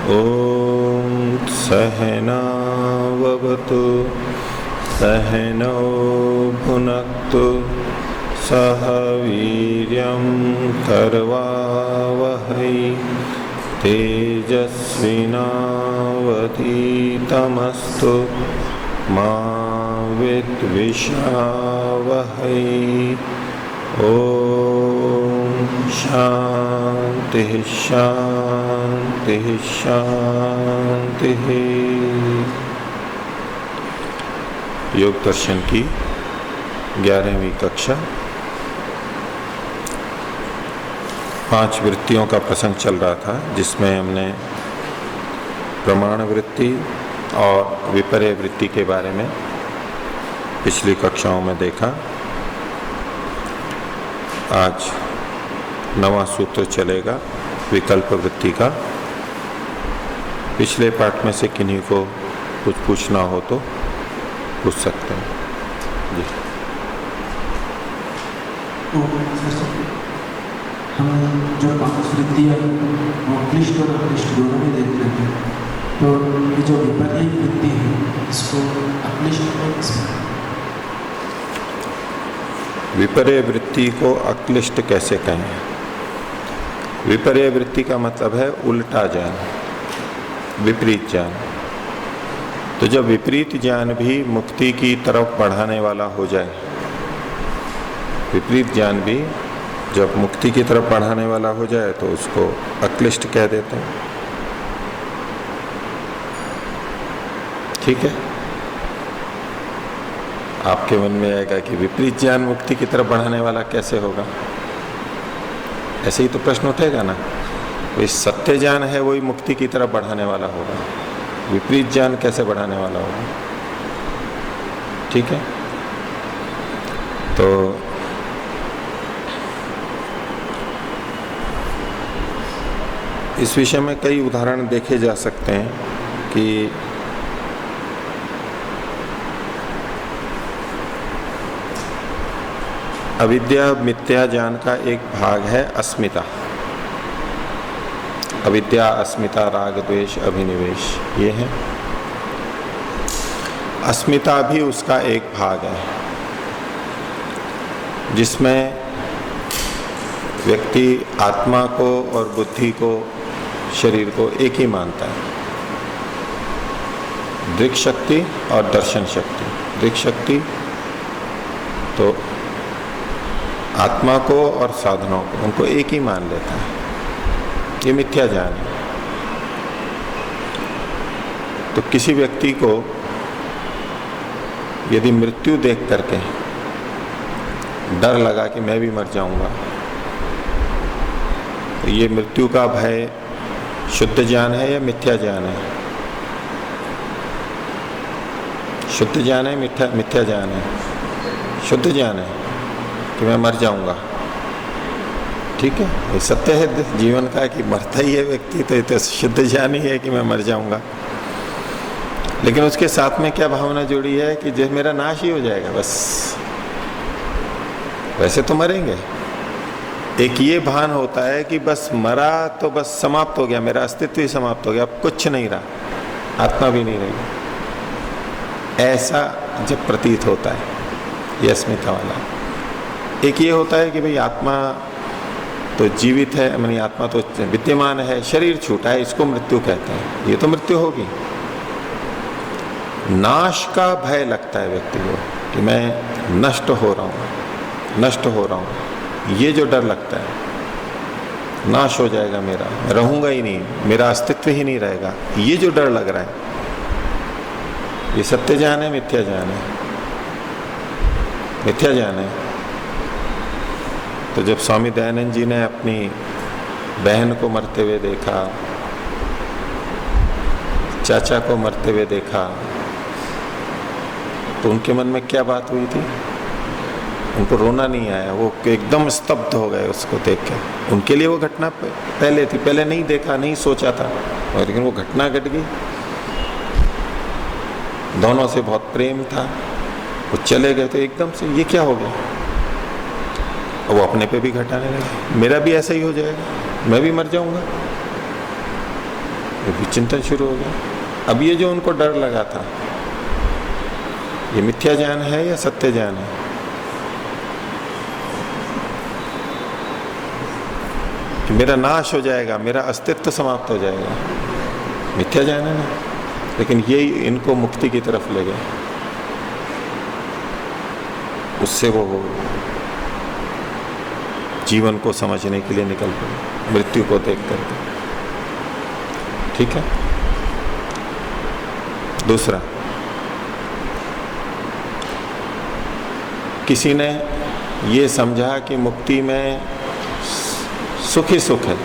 ॐ सहनाववतु सहनौ भुनक्तु सह वीर्यं करवावहै तेजस्विनावधीतमस्तु मा विद्विषावहै। ओम शांति शांति शांति। योग दर्शन की 11वीं कक्षा 5 वृत्तियों का प्रसंग चल रहा था, जिसमें हमने प्रमाण वृत्ति और विपर्य वृत्ति के बारे में पिछली कक्षाओं में देखा। आज 9वां सूत्र चलेगा विकल्प वृत्ति का। पिछले पाठ में से किन्हीं को कुछ पूछना हो तो पूछ सकते हैं जी। तो हम जो 5 वृत्तियाँ क्लिष्ट और अक्लिष्ट दोनों में देख रहे हैं, तो ये जो विपर्य वृत्ति है इसको अक्लिष्ट और विपर्य वृत्ति को अक्लिष्ट कैसे कहें? विपर्य वृत्ति का मतलब है उल्टा ज्ञान, विपरीत ज्ञान। तो जब विपरीत ज्ञान भी मुक्ति की तरफ बढ़ाने वाला हो जाए, विपरीत ज्ञान भी जब मुक्ति की तरफ बढ़ाने वाला हो जाए तो उसको अक्लिष्ट कह देते हैं। ठीक है, आपके मन में आएगा कि विपरीत ज्ञान मुक्ति की तरफ बढ़ाने वाला कैसे होगा? ऐसे ही तो प्रश्न उठेगा ना। तो इस सत्य ज्ञान है वही मुक्ति की तरफ बढ़ाने वाला होगा, विपरीत ज्ञान कैसे बढ़ाने वाला होगा? ठीक है, तो इस विषय में कई उदाहरण देखे जा सकते हैं कि अविद्या मिथ्या ज्ञान का एक भाग है अस्मिता। अविद्या, अस्मिता, राग, द्वेष, अभिनिवेश, ये है। अस्मिता भी उसका एक भाग है, जिसमें व्यक्ति आत्मा को और बुद्धि को, शरीर को एक ही मानता है। दृक् शक्ति और दर्शन शक्ति। दृक् शक्ति तो आत्मा को और साधनों को, उनको एक ही मान लेता है। ये मिथ्या ज्ञान है। तो किसी व्यक्ति को यदि मृत्यु देख करके डर लगा कि मैं भी मर जाऊंगा, तो ये मृत्यु का भय शुद्ध ज्ञान है या मिथ्या ज्ञान है? शुद्ध ज्ञान है, मिथ्या ज्ञान है? शुद्ध ज्ञान है कि मैं मर जाऊंगा। ठीक है, ये सत्य है जीवन का कि मरता ही है व्यक्ति, तो ये तो शुद्ध ज्ञान ही है कि मैं मर जाऊंगा। लेकिन उसके साथ में क्या भावना जुड़ी है कि जो मेरा नाश ही हो जाएगा बस। वैसे तो मरेंगे, एक ये भान होता है कि बस मरा तो बस समाप्त हो गया, मेरा अस्तित्व ही समाप्त हो गया, अब कुछ नहीं रहा, आत्मा भी नहीं रही। ऐसा जब प्रतीत होता है ये अस्मिता वाला। एक ये होता है कि भाई आत्मा तो जीवित है, यानी आत्मा तो विद्यमान है, शरीर छूटा है, इसको मृत्यु कहते हैं। ये तो मृत्यु होगी। नाश का भय लगता है व्यक्ति को कि मैं नष्ट हो रहा हूं, नष्ट हो रहा हूं। ये जो डर लगता है, नाश हो जाएगा मेरा, मैं रहूंगा ही नहीं, मेरा अस्तित्व ही नहीं रहेगा, ये जो डर लग रहा है, ये सत्य ज्ञान है, मिथ्या ज्ञान है? मिथ्या ज्ञान है। तो जब स्वामी दयानंद जी ने अपनी बहन को मरते हुए देखा, चाचा को मरते हुए देखा, तो उनके मन में क्या बात हुई थी? उनको रोना नहीं आया, वो एकदम स्तब्ध हो गए उसको देख के। उनके लिए वो घटना पहले थी, पहले नहीं देखा, नहीं सोचा था, और लेकिन वो घटना घट गई। दोनों से बहुत प्रेम था, वो चले गए तो एकदम से ये क्या हो गया? वो अपने पे भी घटाने लगे, मेरा भी ऐसा ही हो जाएगा, मैं भी मर जाऊंगा। तो भी चिंतन शुरू हो गया। अब ये जो उनको डर लगा था, ये मिथ्या ज्ञान है या सत्य ज्ञान है? कि मेरा नाश हो जाएगा, मेरा अस्तित्व समाप्त हो जाएगा, मिथ्या ज्ञान है ना। लेकिन ये इनको मुक्ति की तरफ ले गए, उससे वो जीवन को समझने के लिए निकल पड़े, मृत्यु को देख करके। ठीक है। दूसरा, किसी ने ये समझा कि मुक्ति में सुख ही सुख है,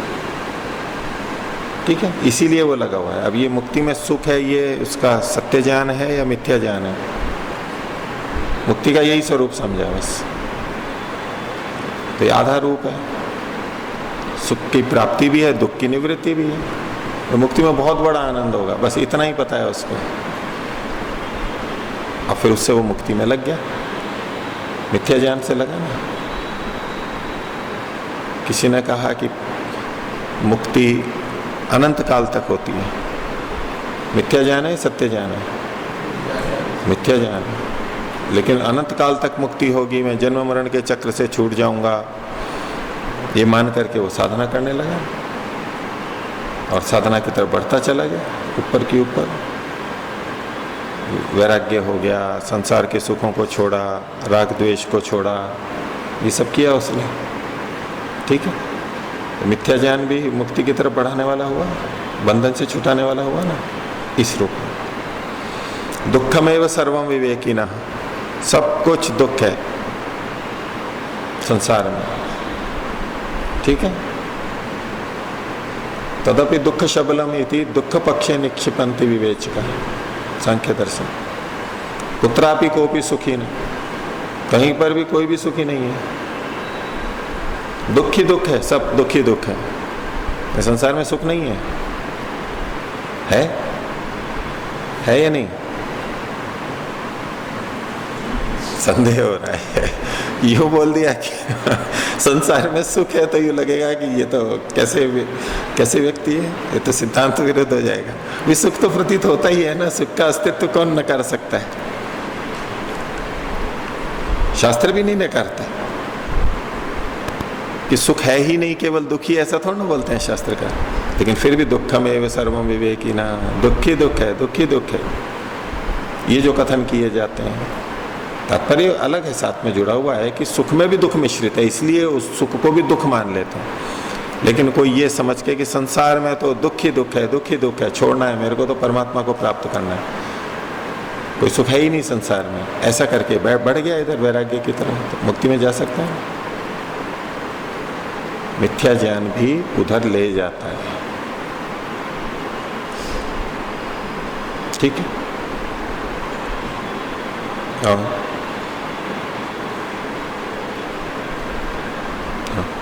ठीक है, इसीलिए वो लगा हुआ है। अब ये मुक्ति में सुख है, ये उसका सत्य ज्ञान है या मिथ्या ज्ञान है? मुक्ति का यही स्वरूप समझा बस, तो ये आधा रूप है। सुख की प्राप्ति भी है, दुख की निवृत्ति भी है, तो मुक्ति में बहुत बड़ा आनंद होगा, बस इतना ही पता है उसको। अब फिर उससे वो मुक्ति में लग गया, मिथ्या ज्ञान से लगा ना। किसी ने कहा कि मुक्ति अनंत काल तक होती है, मिथ्या ज्ञान है सत्य ज्ञान है? मिथ्या ज्ञान है। लेकिन अनंत काल तक मुक्ति होगी, मैं जन्म मरण के चक्र से छूट जाऊंगा, ये मान करके वो साधना करने लगा और साधना की तरफ बढ़ता चला गया, ऊपर की ऊपर। वैराग्य हो गया, संसार के सुखों को छोड़ा, राग द्वेष को छोड़ा, ये सब किया उसने। ठीक है, तो मिथ्या ज्ञान भी मुक्ति की तरफ बढ़ाने वाला हुआ, बंधन से छुटाने वाला हुआ ना, इस रूप में। दुखमेव सर्वम विवेकिनः, सब कुछ दुख है संसार में, ठीक है। तदपि दुख शबलम इति दुख पक्षे निक्षिपन्ति विवेचका, सांख्य दर्शन। कुत्रापि कोपि सुखी नहीं, कहीं पर भी कोई भी सुखी नहीं है, दुख ही दुख है, सब दुख ही दुख है। इस संसार में सुख नहीं है या नहीं? संदेह हो रहा है। यूं बोल दिया कि संसार में सुख है तो यूं लगेगा कि ये तो कैसे व्यक्ति है, ये तो सिद्धांत विरुद्ध हो जाएगा। भी सुख तो प्रतीत होता ही है ना, सुख का अस्तित्व कौन नकार सकता है? शास्त्र भी नहीं नकारता कि सुख है ही नहीं, केवल दुख ही, ऐसा थोड़ा ना बोलते हैं शास्त्र का। लेकिन फिर भी दुखमेव सर्वम विवेकिनः, दुख ही दुख है, दुख ही दुख है, ये जो कथन किए जाते हैं, तात्पर्य अलग है, साथ में जुड़ा हुआ है कि सुख में भी दुख मिश्रित है, इसलिए उस सुख को भी दुख मान लेते हैं। लेकिन कोई ये समझ के कि संसार में तो दुख ही दुख है, दुख ही दुख है, छोड़ना है मेरे को, तो परमात्मा को प्राप्त करना है, कोई सुख है ही नहीं संसार में, ऐसा करके बढ़ गया इधर वैराग्य की तरफ, तो मुक्ति में जा सकता है। मिथ्या ज्ञान भी उधर ले जाता है, ठीक है।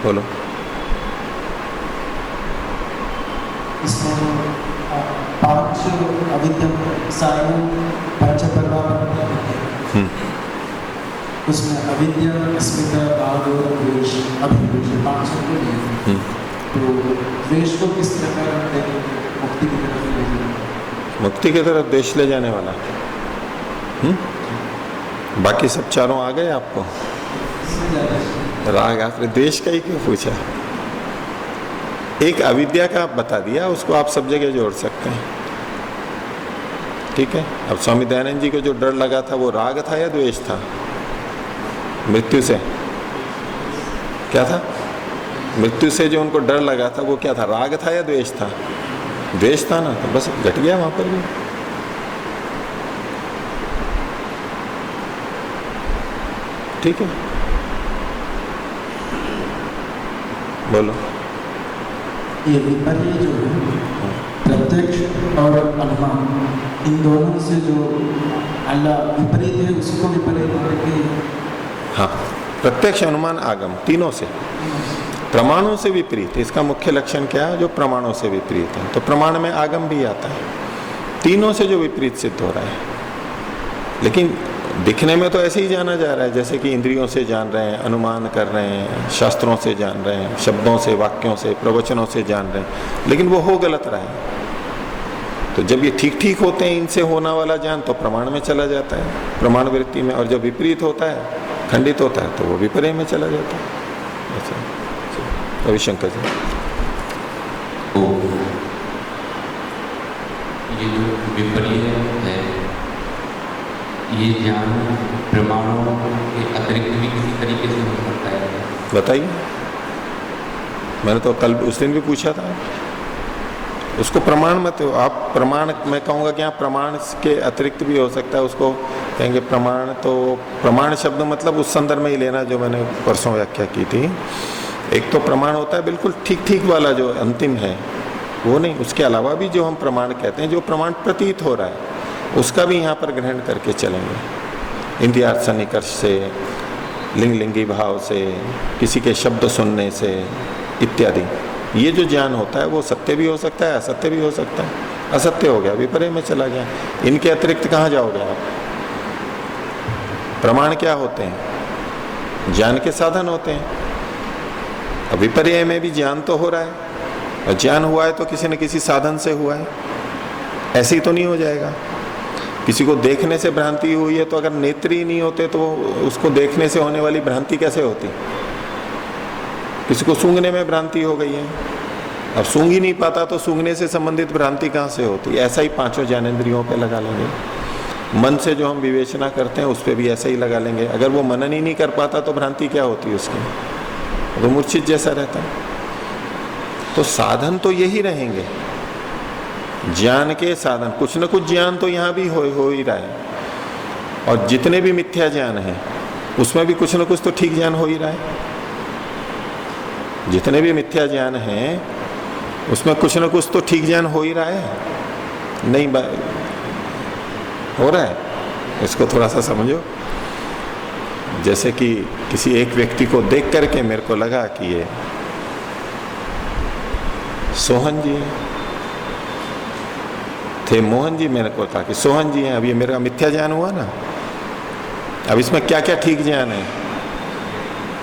बोलो। इसमें पांच अविद्या सारे पंच प्रभाव, उसमें अविद्या, अस्मिता, भाव और द्वेष, अभिद्वेष, पांच को लिए। तो द्वेष को किस प्रकार मुक्ति की तरफ ले जाए? मुक्ति की तरफ द्वेष ले जाने वाला, बाकी सब चारों आ गए आपको? राग, आपने द्वेष का ही क्यों पूछा? एक अविद्या का बता दिया, उसको आप सब जगह जोड़ सकते हैं, ठीक है। अब स्वामी दयानंद जी को जो डर लगा था वो राग था या द्वेष था? मृत्यु से क्या था? मृत्यु से जो उनको डर लगा था वो क्या था, राग था या द्वेष था? द्वेष था ना, तो बस घट गया वहां पर भी। ठीक है, बोलो। ये विपर्य जो है, प्रत्यक्ष और अनुमान, इन दोनों से जो अल्लाह विपरीत है उसको विपरीत करके, हाँ, प्रत्यक्ष अनुमान आगम तीनों से, प्रमाणों से विपरीत, इसका मुख्य लक्षण क्या है? जो प्रमाणों से विपरीत है, तो प्रमाण में आगम भी आता है, तीनों से जो विपरीत सिद्ध हो रहा है। लेकिन दिखने में तो ऐसे ही जाना जा रहा है जैसे कि इंद्रियों से जान रहे हैं, अनुमान कर रहे हैं, शास्त्रों से जान रहे हैं, शब्दों से, वाक्यों से, प्रवचनों से जान रहे हैं, लेकिन वो हो गलत रहा है। तो जब ये ठीक ठीक होते हैं इनसे होना वाला ज्ञान तो प्रमाण में चला जाता है, प्रमाण वृत्ति में, और जब विपरीत होता है, खंडित होता है, तो वो विपर्य में चला जाता है। ऐसा रविशंकर जी। ये जो विपर्य है, ये ज्ञान प्रमाणों के अतिरिक्त भी किसी तरीके से हो सकता है? बताइए, मैंने तो कल उस दिन भी पूछा था। उसको प्रमाण मत हो आप, प्रमाण मैं कहूँगा कि यहाँ प्रमाण के अतिरिक्त भी हो सकता है। उसको कहेंगे प्रमाण, तो प्रमाण शब्द मतलब उस संदर्भ में ही लेना जो मैंने परसों व्याख्या की थी। एक तो प्रमाण होता है बिल्कुल ठीक ठीक वाला जो अंतिम है, वो नहीं, उसके अलावा भी जो हम प्रमाण कहते हैं, जो प्रमाण प्रतीत हो रहा है, उसका भी यहाँ पर ग्रहण करके चलेंगे। इंद्रियार्थ सन्निकर्ष से, लिंग लिंगी भाव से, किसी के शब्द सुनने से इत्यादि। ये जो ज्ञान होता है वो सत्य भी हो सकता है, असत्य भी हो सकता है। असत्य हो गया, विपर्य में चला गया। इनके अतिरिक्त कहाँ जाओगे आप? प्रमाण क्या होते हैं? ज्ञान के साधन होते हैं। अब विपर्य में भी ज्ञान तो हो रहा है, और ज्ञान हुआ है तो किसी न किसी साधन से हुआ है, ऐसे ही तो नहीं हो जाएगा। किसी को देखने से भ्रांति हुई है, तो अगर नेत्र ही नहीं होते तो उसको देखने से होने वाली भ्रांति कैसे होती? किसी को सूंघने में भ्रांति हो गई है, अब सूंघ ही नहीं पाता तो सूंघने से संबंधित भ्रांति कहाँ से होती? ऐसा ही पांचों ज्ञानेंद्रियों पे लगा लेंगे। मन से जो हम विवेचना करते हैं उस पर भी ऐसे ही लगा लेंगे। अगर वो मनन ही नहीं कर पाता तो भ्रांति क्या होती है उसकी? वो मूर्छित जैसा रहता है। तो साधन तो यही रहेंगे, ज्ञान के साधन। कुछ न कुछ ज्ञान तो यहाँ भी हो ही रहा है, और जितने भी मिथ्या ज्ञान है उसमें भी कुछ न कुछ तो ठीक ज्ञान हो ही रहा है। जितने भी मिथ्या ज्ञान है उसमें कुछ न कुछ तो ठीक ज्ञान हो ही रहा है, नहीं हो रहा है? इसको थोड़ा सा समझो। जैसे कि किसी एक व्यक्ति को देख करके मेरे को लगा कि ये सोहन जी थे, मोहन जी, मेरे को था कि सोहन जी हैं। अब ये मेरा मिथ्या ज्ञान हुआ ना। अब इसमें क्या क्या ठीक ज्ञान है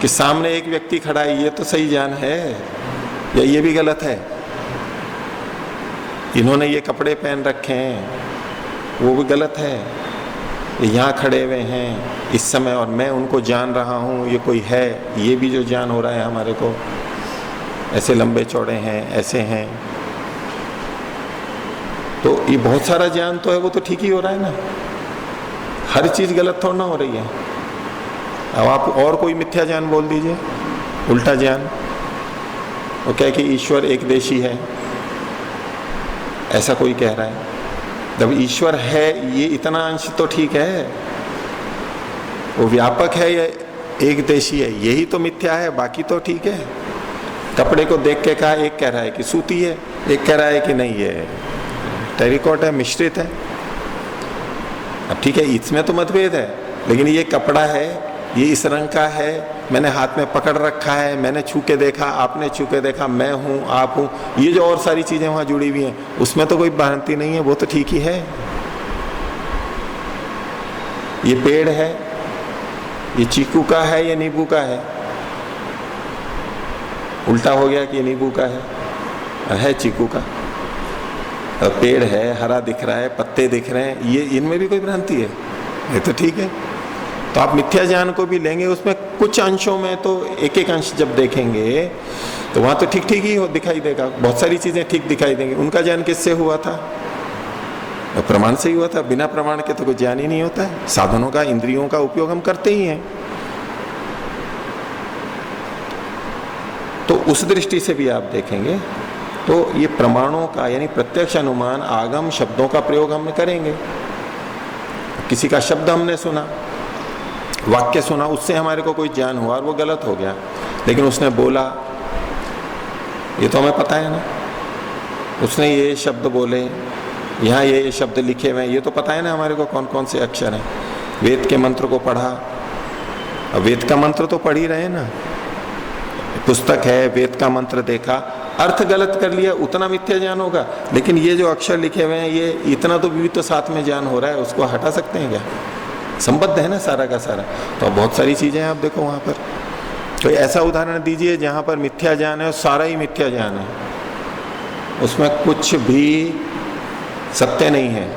कि सामने एक व्यक्ति खड़ा है, ये तो सही ज्ञान है, या ये भी गलत है? इन्होंने ये कपड़े पहन रखे हैं, वो भी गलत है। यहाँ खड़े हुए हैं इस समय और मैं उनको जान रहा हूँ, ये कोई है, ये भी जो ज्ञान हो रहा है हमारे को, ऐसे लंबे चौड़े हैं, ऐसे हैं, तो ये बहुत सारा ज्ञान तो है, वो तो ठीक ही हो रहा है ना। हर चीज गलत थोड़ा ना हो रही है। अब आप और कोई मिथ्या ज्ञान बोल दीजिए, उल्टा ज्ञान। वो कहे कि ईश्वर एक देशी है, ऐसा कोई कह रहा है। जब ईश्वर है ये इतना अंश तो ठीक है, वो व्यापक है या एक देशी है, यही तो मिथ्या है, बाकी तो ठीक है। कपड़े को देख के कहा, एक कह रहा है कि सूती है, एक कह रहा है कि नहीं ये टेरिकॉट है, मिश्रित है। अब ठीक है, इसमें तो मतभेद है, लेकिन ये कपड़ा है, ये इस रंग का है, मैंने हाथ में पकड़ रखा है, मैंने छू के देखा, आपने छू के देखा, मैं हूं, आप हूं, ये जो और सारी चीजें वहां जुड़ी हुई हैं, उसमें तो कोई भ्रांति नहीं है, वो तो ठीक ही है। ये पेड़ है, ये चीकू का है या नींबू का है? उल्टा हो गया कि ये नींबू का है चीकू का। पेड़ है, हरा दिख रहा है, पत्ते दिख रहे हैं, ये इनमें भी कोई भ्रांति है? ये तो ठीक है। तो आप मिथ्या ज्ञान को भी लेंगे, उसमें कुछ अंशों में तो एक एक अंश जब देखेंगे तो वहां तो ठीक ठीक ही दिखाई देगा, बहुत सारी चीजें ठीक दिखाई देंगी। उनका ज्ञान किससे हुआ था? प्रमाण से ही हुआ था। बिना प्रमाण के तो कोई ज्ञान ही नहीं होता है। साधनों का, इंद्रियों का उपयोग हम करते ही हैं। तो उस दृष्टि से भी आप देखेंगे तो ये प्रमाणों का यानी प्रत्यक्ष अनुमान, आगम शब्दों का प्रयोग हम करेंगे। किसी का शब्द हमने सुना, वाक्य सुना, उससे हमारे को कोई ज्ञान हुआ और वो गलत हो गया, लेकिन उसने बोला, ये तो हमें पता है ना, उसने ये शब्द बोले, यहाँ ये शब्द लिखे हुए हैं, ये तो पता है ना हमारे को कौन कौन से अक्षर हैं। वेद के मंत्र को पढ़ा, अब वेद का मंत्र तो पढ़ ही रहे हैं ना, पुस्तक है, वेद का मंत्र देखा, अर्थ गलत कर लिया, उतना मिथ्या ज्ञान होगा। लेकिन ये जो अक्षर लिखे हुए हैं, ये इतना तो भी तो साथ में ज्ञान हो रहा है, उसको हटा सकते हैं क्या? संबद्ध है ना सारा का सारा। तो बहुत सारी चीजें आप देखो वहां पर। कोई ऐसा उदाहरण दीजिए जहां पर मिथ्या ज्ञान है और सारा ही मिथ्या ज्ञान है, उसमें कुछ भी सत्य नहीं है,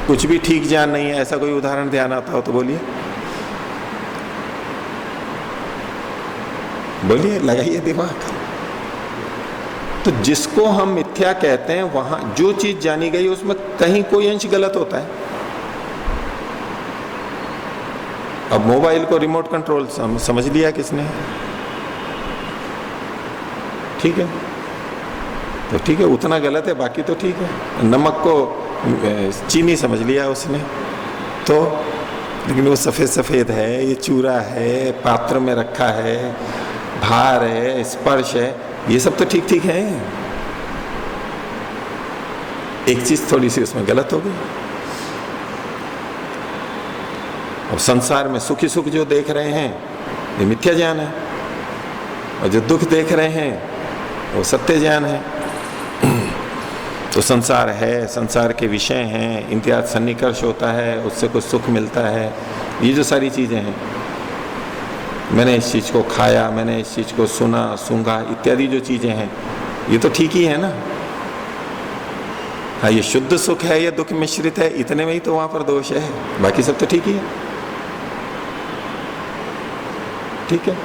कुछ भी ठीक ज्ञान नहीं है, ऐसा कोई उदाहरण ध्यान आता हो तो बोलिए, बोलिए, लगाइए दिमाग। तो जिसको हम मिथ्या कहते हैं वहां जो चीज जानी गई उसमें कहीं कोई अंश गलत होता है। अब मोबाइल को रिमोट कंट्रोल समझ लिया किसने, ठीक है, तो ठीक है, उतना गलत है, बाकी तो ठीक है। नमक को चीनी समझ लिया उसने, तो लेकिन वो सफेद सफेद है, ये चूरा है, पात्र में रखा है, भार है, स्पर्श है, ये सब तो ठीक ठीक है। एक चीज थोड़ी सी उसमें गलत हो गई। अब संसार में सुखी सुख जो देख रहे हैं ये मिथ्या ज्ञान है, और जो दुख देख रहे हैं वो सत्य ज्ञान है। तो संसार है, संसार के विषय हैं, इम्तियाज सन्निकर्ष होता है, उससे कुछ सुख मिलता है, ये जो सारी चीजें हैं, मैंने इस चीज को खाया, मैंने इस चीज को सुना, सूंघा, इत्यादि जो चीजें हैं, ये तो ठीक ही है ना। हाँ, ये शुद्ध सुख है या दुख मिश्रित है, इतने में ही तो वहां पर दोष है, बाकी सब तो ठीक ही है। ठीक है,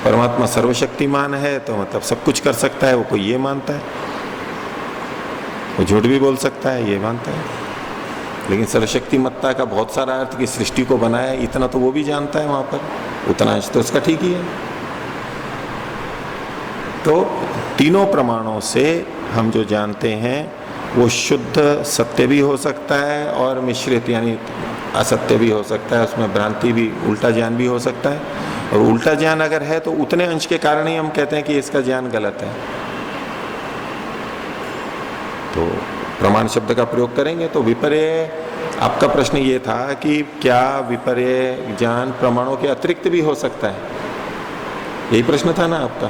परमात्मा सर्वशक्तिमान है तो मतलब सब कुछ कर सकता है, वो कोई ये मानता है, वो झूठ भी बोल सकता है, ये मानता है। लेकिन सर्वशक्तिमत्ता का बहुत सारा अर्थ कि सृष्टि को बनाया, इतना तो वो भी जानता है वहां पर, उतना तो उसका ठीक ही है। तो तीनों प्रमाणों से हम जो जानते हैं वो शुद्ध सत्य भी हो सकता है और मिश्रित यानी असत्य भी हो सकता है, उसमें भ्रांति भी, उल्टा ज्ञान भी हो सकता है। और उल्टा ज्ञान अगर है तो उतने अंश के कारण ही हम कहते हैं कि इसका ज्ञान गलत है। तो प्रमाण शब्द का प्रयोग करेंगे तो विपर्य, आपका प्रश्न ये था कि क्या विपर्य ज्ञान प्रमाणों के अतिरिक्त भी हो सकता है, यही प्रश्न था ना आपका।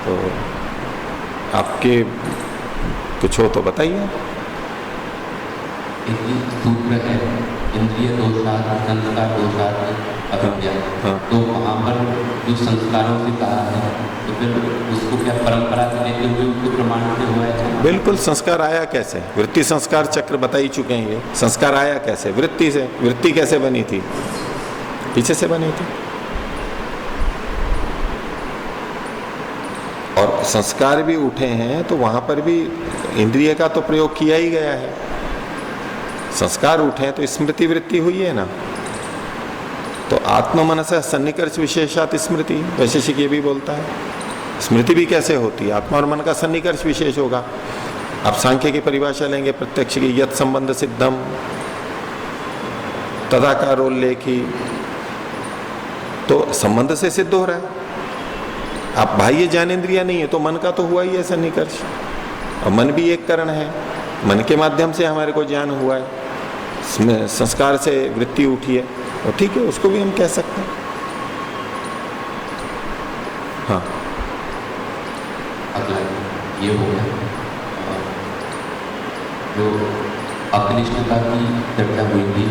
तो आपके कुछ हो तो बताइए। एक सूत्र है इंद्रिय दोषात संस्कार दोषात अविद्या, तो वहाँ पर जो संस्कारों से कहा है तो फिर उसको क्या परंपरा से लेते हुए उसको प्रमाण से हुआ है? बिल्कुल, संस्कार आया कैसे, वृत्ति संस्कार चक्र बता ही चुके हैं। ये संस्कार आया कैसे, वृत्ति से। वृत्ति कैसे बनी थी, पीछे से बनी थी। और संस्कार भी उठे हैं तो वहां पर भी इंद्रिय का तो प्रयोग किया ही गया है। संस्कार उठे हैं तो स्मृति वृत्ति हुई है ना। तो आत्म मनस सन्निकर्ष विशेषात स्मृति, वैशेषिक ये भी बोलता है। स्मृति भी कैसे होती है, आत्मा और मन का सन्निकर्ष विशेष होगा। आप सांख्य की परिभाषा लेंगे प्रत्यक्ष की, यत संबंध सिद्धम तदाकारोल्लेखी, तो संबंध से सिद्ध हो रहा है। आप बाह्य ज्ञानेन्द्रिय नहीं है तो मन का तो हुआ ही है सन्निकर्ष, और मन भी एक कारण है, मन के माध्यम से हमारे को ज्ञान हुआ है, संस्कार से वृत्ति उठी है, और ठीक है, उसको भी हम कह सकते हैं। हाँ, अगला ये हो गया। जो अकनिष्ठता की चर्चा हुई थी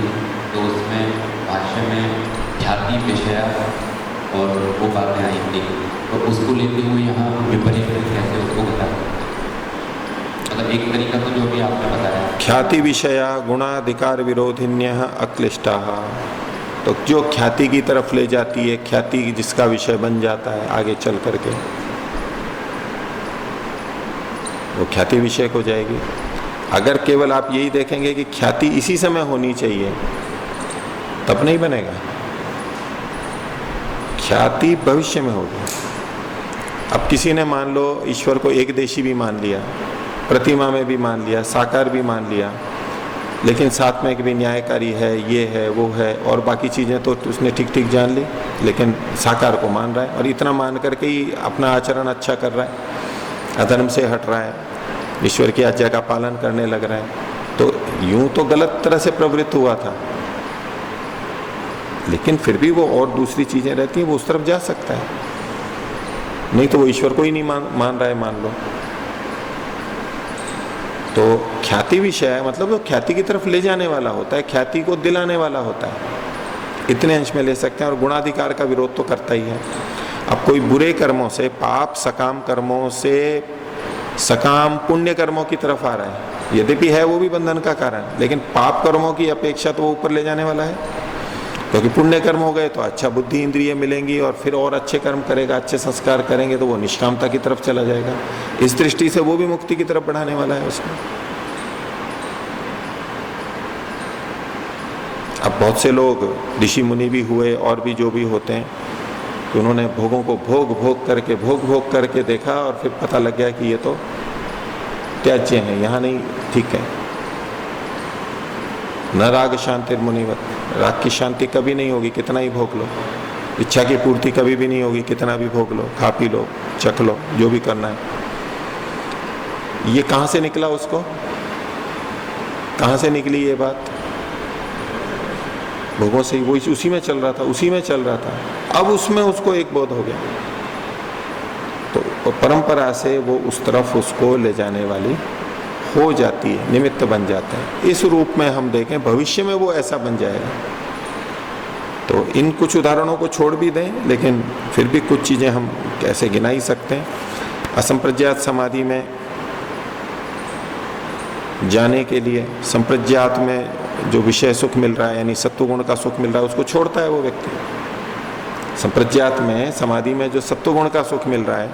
तो उसमें भाष्य में ख्याति विषय और वो बातें आई थी, तो उसको लेते हुए यहाँ विपरीत कैसे उसको बता, मतलब एक तरीका तो जो अभी आपने बताया, ख्याति विषया गुणाधिकार विरोधिन्य अक्लिष्टा, तो जो ख्याति की तरफ ले जाती है, ख्याति जिसका विषय बन जाता है आगे चल करके, वो ख्याति विषय हो जाएगी। अगर केवल आप यही देखेंगे कि ख्याति इसी समय होनी चाहिए तब नहीं बनेगा, ख्याति भविष्य में होगी। अब किसी ने मान लो ईश्वर को एक देशी भी मान लिया, प्रतिमा में भी मान लिया, साकार भी मान लिया, लेकिन साथ में भी न्यायकारी है, ये है, वो है, और बाकी चीज़ें तो उसने ठीक ठीक जान ली, लेकिन साकार को मान रहा है और इतना मान करके ही अपना आचरण अच्छा कर रहा है, अधर्म से हट रहा है, ईश्वर की आज्ञा का पालन करने लग रहा है। तो यूं तो गलत तरह से प्रवृत्त हुआ था, लेकिन फिर भी वो और दूसरी चीजें रहती हैं, वो उस तरफ जा सकता है। नहीं तो वो ईश्वर को ही नहीं मान रहा है, मान लो। तो ख्याति विषय मतलब वो ख्याति की तरफ ले जाने वाला होता है, ख्याति को दिलाने वाला होता है, इतने अंश में ले सकते हैं। और गुणाधिकार का विरोध तो करता ही है। अब कोई बुरे कर्मों से, पाप सकाम कर्मों से सकाम पुण्य कर्मों की तरफ आ रहा है, यद्यपि है वो भी बंधन का कारण, लेकिन पाप कर्मों की अपेक्षा तो वो ऊपर ले जाने वाला है, क्योंकि पुण्य कर्म हो गए तो अच्छा बुद्धि इंद्रिय मिलेंगी और फिर और अच्छे कर्म करेगा, अच्छे संस्कार करेंगे तो वो निष्कामता की तरफ चला जाएगा। इस दृष्टि से वो भी मुक्ति की तरफ बढ़ाने वाला है उसको। अब बहुत से लोग ऋषि मुनि भी हुए और भी जो भी होते हैं, तो उन्होंने भोगों को भोग भोग करके देखा और फिर पता लग गया कि ये तो त्याज्य है, यहाँ नहीं ठीक है। न राग शांति मुनिवत, राग की शांति कभी नहीं होगी कितना ही भोग लो, इच्छा की पूर्ति कभी भी नहीं होगी कितना भी भोग लो, खा पी लो, चख लो, जो भी करना है। ये कहां से निकला उसको, कहां से निकली ये बात? भोगों से ही, वो उसी में चल रहा था, अब उसमें उसको एक बोध हो गया, तो परंपरा से वो उस तरफ उसको ले जाने वाली हो जाती है, निमित्त बन जाते हैं। इस रूप में हम देखें भविष्य में वो ऐसा बन जाएगा। तो इन कुछ उदाहरणों को छोड़ भी दें, लेकिन फिर भी कुछ चीजें हम कैसे गिना ही सकते हैं। असंप्रज्ञात समाधि में जाने के लिए संप्रज्ञात में जो विषय सुख मिल रहा है, यानी सत्वगुण का सुख मिल रहा है, उसको छोड़ता है वो व्यक्ति। संप्रज्ञात में समाधि में जो सत्वगुण का सुख मिल रहा है,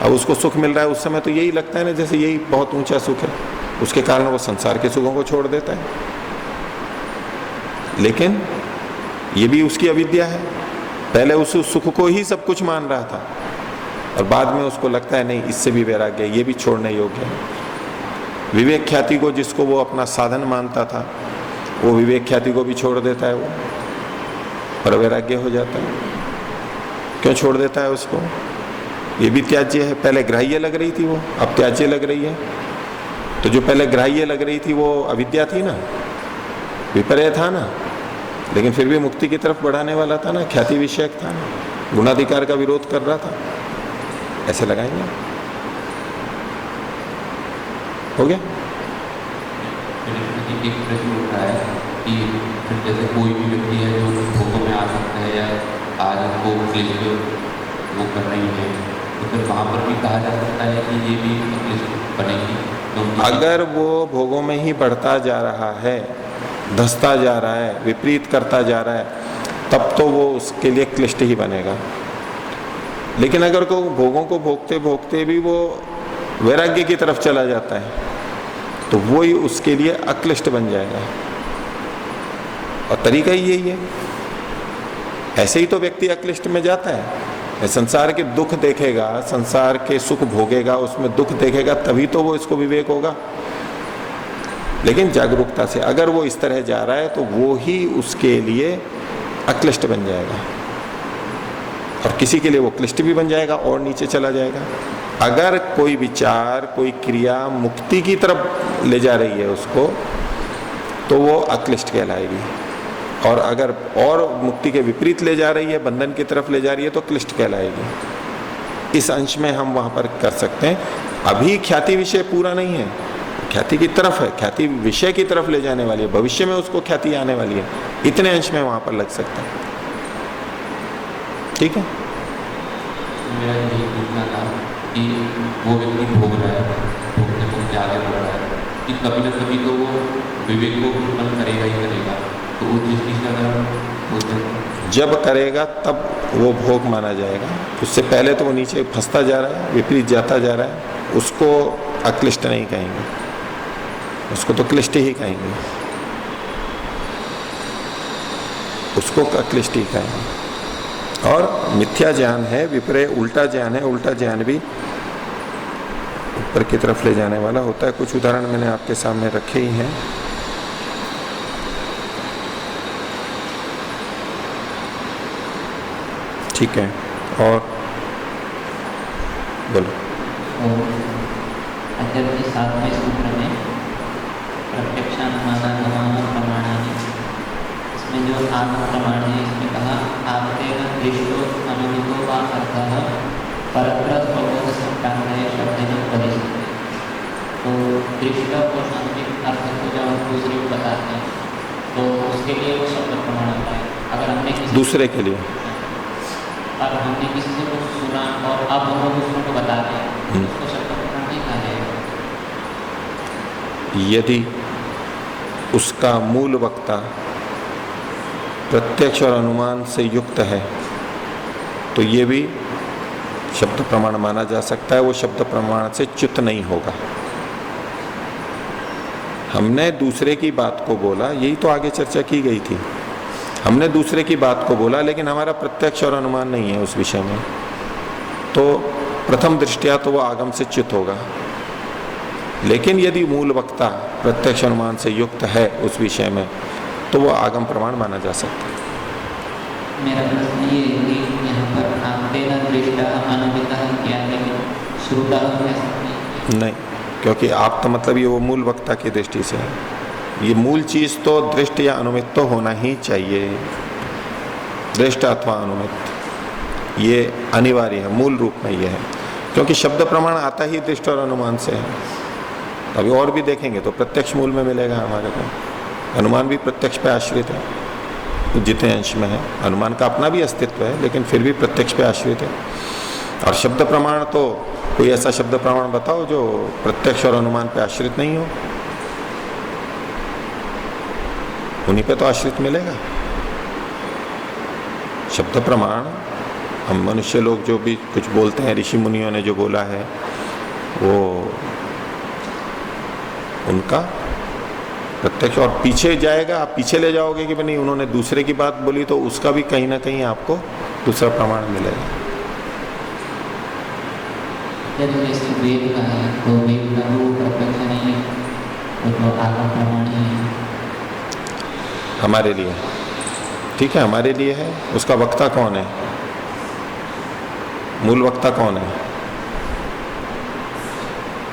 अब उसको सुख मिल रहा है उस समय तो यही लगता है ना जैसे यही बहुत ऊंचा सुख है, उसके कारण वो संसार के सुखों को छोड़ देता है। लेकिन ये भी उसकी अविद्या है, पहले उस सुख को ही सब कुछ मान रहा था और बाद में उसको लगता है नहीं इससे भी वैराग्य है, ये भी छोड़ने योग्य है। विवेक ख्याति को जिसको वो अपना साधन मानता था, वो विवेक ख्याति को भी छोड़ देता है वो, और वैराग्य हो जाता है। क्यों छोड़ देता है उसको? ये भी त्याज्य है, पहले ग्राह्य लग रही थी वो, अब त्याज्य लग रही है। तो जो पहले ग्राह्य लग रही थी वो अविद्या थी ना, विपर्य था ना, लेकिन फिर भी मुक्ति की तरफ बढ़ाने वाला था ना, ख्याति विषयक था ना, गुणाधिकार का विरोध कर रहा था। ऐसे लगाएंगे, हो गया। एक प्रश्न उठा है कि जैसे कोई भी व्यक्ति है जो भोगों में आ सकता है या आज वो क्लिष्ट वो कर रही है, तो फिर वहाँ पर भी कहा जा सकता है कि ये भी क्लिष्ट बनेगी। तो अगर वो भोगों में ही बढ़ता जा रहा है, धंसता जा रहा है, विपरीत करता जा रहा है, तब तो वो उसके लिए क्लिष्ट ही बनेगा। लेकिन अगर को भोगों को भोगते भोगते भी वो वैराग्य की तरफ चला जाता है, तो वो ही उसके लिए अक्लिष्ट बन जाएगा। और तरीका ही यही है, ऐसे ही तो व्यक्ति अक्लिष्ट में जाता है। संसार के दुख देखेगा, संसार के सुख भोगेगा, उसमें दुख देखेगा, तभी तो वो इसको विवेक होगा। लेकिन जागरूकता से अगर वो इस तरह जा रहा है तो वो ही उसके लिए अक्लिष्ट बन जाएगा, और किसी के लिए वो क्लिष्ट भी बन जाएगा और नीचे चला जाएगा। अगर कोई विचार, कोई क्रिया मुक्ति की तरफ ले जा रही है उसको, तो वो अक्लिष्ट कहलाएगी, और अगर और मुक्ति के विपरीत ले जा रही है, बंधन की तरफ ले जा रही है, तो क्लिष्ट कहलाएगी। इस अंश में हम वहां पर कर सकते हैं। अभी ख्याति विषय पूरा नहीं है, ख्याति की तरफ है, ख्याति विषय की तरफ ले जाने वाली है, भविष्य में उसको ख्याति आने वाली है, इतने अंश में वहां पर लग सकता है। ठीक है, मेरा यही पूछना था कि वो व्यक्ति भोग रहा है, भोगने भोगने आगे बढ़ रहा है, कि कभी न कभी तो वो विवेक को उत्पन्न करेगा ही करेगा। तो उस दृष्टि से अगर जब करेगा तब वो भोग माना जाएगा। उससे पहले तो वो नीचे फंसता जा रहा है, विपरीत जाता जा रहा है, उसको अक्लिष्ट नहीं कहेंगे, उसको तो क्लिष्ट ही कहेंगे, उसको अक्लिष्ट ही कहेंगे। और मिथ्या ज्ञान है, विपर्य उल्टा ज्ञान है, उल्टा ज्ञान भी ऊपर की तरफ ले जाने वाला होता है। कुछ उदाहरण मैंने आपके सामने रखे ही हैं। ठीक है, और बोलो। अध्ययन के 7वें सूत्र में प्रत्यक्षानुमानानुमान प्रमाणानि, इसमें जो आत्म प्रमाण है इसमें कहा आत्मेन दृष्टो अनुमितो वा अर्थः परत्र स्वबोध संप्राप्तये शब्देन उपदिश्यते। तो दृष्ट और अनुमित अर्थ को जब हम दूसरे को बताते हैं तो उसके लिए वो शब्द प्रमाण होता है। अगर हमने किसी दूसरे के लिए, और हमने किसी से कुछ सुना और अब हम दूसरों को बता रहे हैं, उसको शब्द प्रमाण नहीं कहा जाएगा। यदि उसका मूल वक्ता प्रत्यक्ष और अनुमान से युक्त है तो ये भी शब्द प्रमाण माना जा सकता है, वो शब्द प्रमाण से च्युत नहीं होगा। हमने दूसरे की बात को बोला, यही तो आगे चर्चा की गई थी। हमने दूसरे की बात को बोला लेकिन हमारा प्रत्यक्ष और अनुमान नहीं है उस विषय में, तो प्रथम दृष्टया तो वो आगम से च्युत होगा। लेकिन यदि मूल वक्ता प्रत्यक्ष अनुमान से युक्त है उस विषय में तो वो आगम प्रमाण माना जा सकता है। मेरा प्रश्न ये है कि यहाँ पर आप्तेन दृष्टा अनुमितः क्या है, श्रुता नहीं, क्योंकि आप तो मतलब ये वो मूल वक्ता की दृष्टि से है। ये मूल चीज तो दृष्ट या अनुमित तो होना ही चाहिए, दृष्ट अथवा अनुमित ये अनिवार्य है, मूल रूप में ये है। क्योंकि शब्द प्रमाण आता ही दृष्ट और अनुमान से है। अभी और भी देखेंगे तो प्रत्यक्ष मूल में मिलेगा हमारे को, अनुमान भी प्रत्यक्ष पे आश्रित है जितने अंश में है। अनुमान का अपना भी अस्तित्व है लेकिन फिर भी प्रत्यक्ष पे आश्रित है। और शब्द प्रमाण तो कोई ऐसा शब्द प्रमाण बताओ जो प्रत्यक्ष और अनुमान पे आश्रित नहीं हो, उन्हीं पे तो आश्रित मिलेगा शब्द प्रमाण। हम मनुष्य लोग जो भी कुछ बोलते हैं, ऋषि मुनियों ने जो बोला है वो उनका प्रत्यक्ष। और पीछे जाएगा, आप पीछे ले जाओगे कि नहीं उन्होंने दूसरे की बात बोली तो उसका भी कहीं ना कहीं आपको दूसरा प्रमाण मिलेगा। जब जैसे वेद का है तो वेद का वो प्रत्यक्ष नहीं है, वो तो आगम प्रमाण ही है हमारे लिए। ठीक है, हमारे लिए है। उसका वक्ता कौन है, मूल वक्ता कौन है?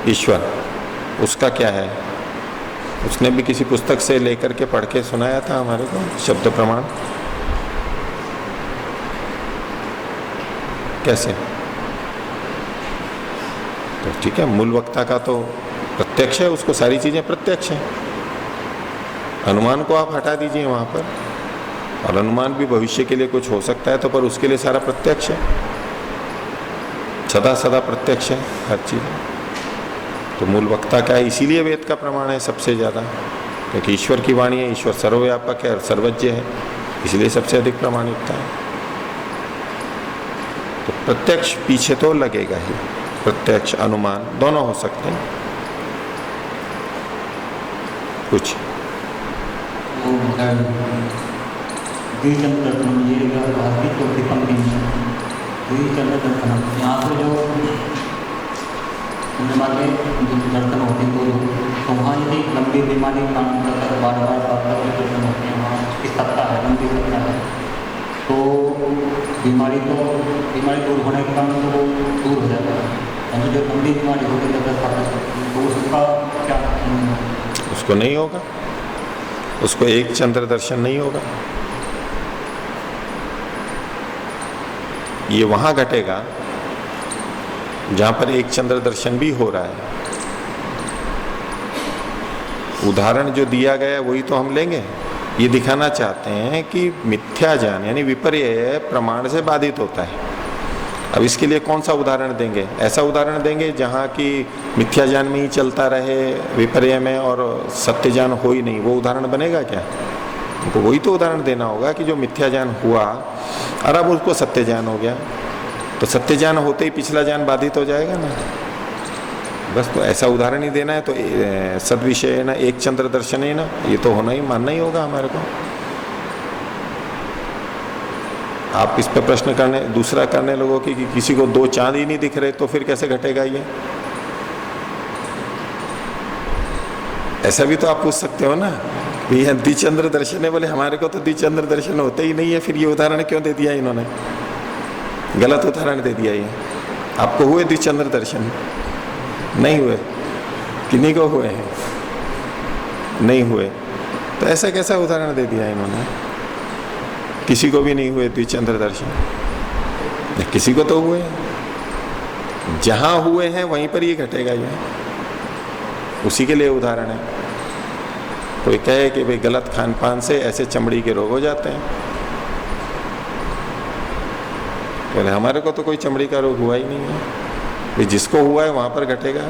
ईश्वर। उसका क्या है? उसने भी किसी पुस्तक से लेकर के पढ़ के सुनाया था हमारे को शब्द प्रमाण। कैसे? तो ठीक है, मूल वक्ता का तो प्रत्यक्ष है, उसको सारी चीजें प्रत्यक्ष है। अनुमान को आप हटा दीजिए वहां पर, और अनुमान भी भविष्य के लिए कुछ हो सकता है तो, पर उसके लिए सारा प्रत्यक्ष है, सदा सदा प्रत्यक्ष है हर चीज। तो मूल वक्ता क्या है? इसीलिए वेद का प्रमाण है सबसे ज्यादा, क्योंकि ईश्वर की वाणी है, ईश्वर सर्वव्यापक है और सर्वज्ञ है, इसलिए सबसे अधिक प्रमाणिकता है। तो प्रत्यक्ष पीछे तो लगेगा ही, प्रत्यक्ष अनुमान दोनों हो सकते हैं। कुछ यहाँ पर जो हमारे दर्शन होते हैं तो वहाँ यदि लंबी बीमारी बार बार दर्शन होते हैं, वहाँ उसकी सत्ता है, लंबी सत्ता है, तो बीमारी दूर होने के कारण तो वो दूर हो जाता है। यानी जो लंबी बीमारी होती है तो उसका क्या? उसको नहीं होगा, उसको एक चंद्र दर्शन नहीं होगा। ये वहां घटेगा जहां पर एक चंद्र दर्शन भी हो रहा है। उदाहरण जो दिया गया है वही तो हम लेंगे। ये दिखाना चाहते हैं कि मिथ्या ज्ञान यानी विपर्य प्रमाण से बाधित होता है। अब इसके लिए कौन सा उदाहरण देंगे? ऐसा उदाहरण देंगे जहां की मिथ्या ज्ञान में ही चलता रहे, विपर्य में, और सत्य ज्ञान हो ही नहीं, वो उदाहरण बनेगा क्या? हमको वही तो उदाहरण देना होगा कि जो मिथ्या ज्ञान हुआ और अब उसको सत्य ज्ञान हो गया, तो सत्य ज्ञान होते ही पिछला ज्ञान बाधित हो जाएगा ना। बस तो ऐसा उदाहरण ही देना है। तो सदविषय है ना, एक चंद्र दर्शन है ना, ये तो होना ही, मानना ही होगा हमारे को। आप इस पे प्रश्न करने, दूसरा करने लोगों की कि किसी को दो चांद ही नहीं दिख रहे तो फिर कैसे घटेगा ये? ऐसा भी तो आप पूछ सकते हो ना, भैया द्विचंद्र दर्शन है, बोले हमारे को तो द्विचंद्र दर्शन होते ही नहीं है, फिर ये उदाहरण क्यों दे दिया इन्होंने? गलत उदाहरण दे दिया ये। आपको हुए द्विचंद्र दर्शन? नहीं हुए। किन्हीं को हुए हैं? नहीं हुए। तो ऐसा कैसा उदाहरण दे दिया इन्होंने? किसी को भी नहीं हुए द्विचंद्र दर्शन, किसी को तो हुए। जहां हुए हैं वहीं पर ये घटेगा, ये उसी के लिए उदाहरण है। कोई कहे कि भाई गलत खान पान से ऐसे चमड़ी के रोग हो जाते हैं, बोले हमारे को तो कोई चमड़ी का रोग हुआ ही नहीं है। जिसको हुआ है वहां पर घटेगा।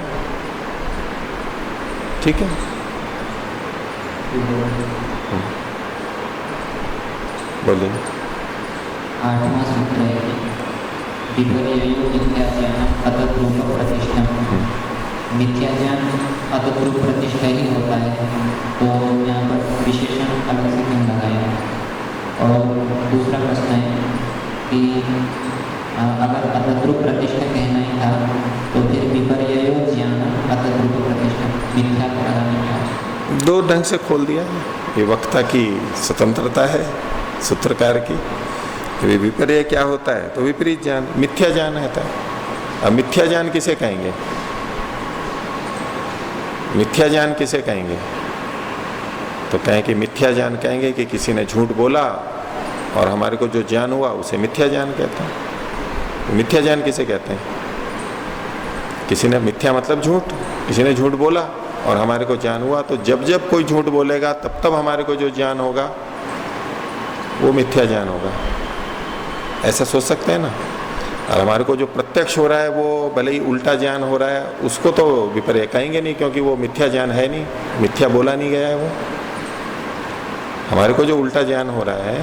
ठीक है। बोलिए। 8वां सूत्र है विपर्ययो मिथ्या ज्ञान अतत रूप प्रतिष्ठा। मिथ्या ज्ञान अतत रूप प्रतिष्ठा ही होता है, तो यहाँ पर विशेषण अलग से क्यों लगाया? और दूसरा प्रश्न है कि अगर अतत रूप प्रतिष्ठा कहना ही था तो फिर विपर्ययो ज्ञान अतत रूप प्रतिष्ठा मिथ्या को लगाने का? दो ढंग से खोल दिया। ये वक्ता की स्वतंत्रता है, सूत्रकार की। विपर्य क्या होता है? तो विपरीत ज्ञान, मिथ्या ज्ञान है। अब मिथ्या ज्ञान किसे कहेंगे? मिथ्या ज्ञान किसे कहेंगे? तो कहें कि मिथ्या ज्ञान कहेंगे कि किसी ने झूठ बोला और हमारे को जो ज्ञान हुआ उसे मिथ्या ज्ञान कहते हैं। मिथ्या ज्ञान किसे कहते हैं? किसी ने, मिथ्या मतलब झूठ, किसी ने झूठ बोला और हमारे को ज्ञान हुआ, तो जब जब कोई झूठ बोलेगा तब तब हमारे को जो ज्ञान होगा वो मिथ्या ज्ञान होगा। ऐसा सोच सकते हैं ना। और हमारे को जो प्रत्यक्ष हो रहा है वो भले ही उल्टा ज्ञान हो रहा है, उसको तो विपर्य कहेंगे नहीं, क्योंकि वो मिथ्या ज्ञान है नहीं, मिथ्या बोला नहीं गया है वो। हमारे को जो उल्टा ज्ञान हो रहा है,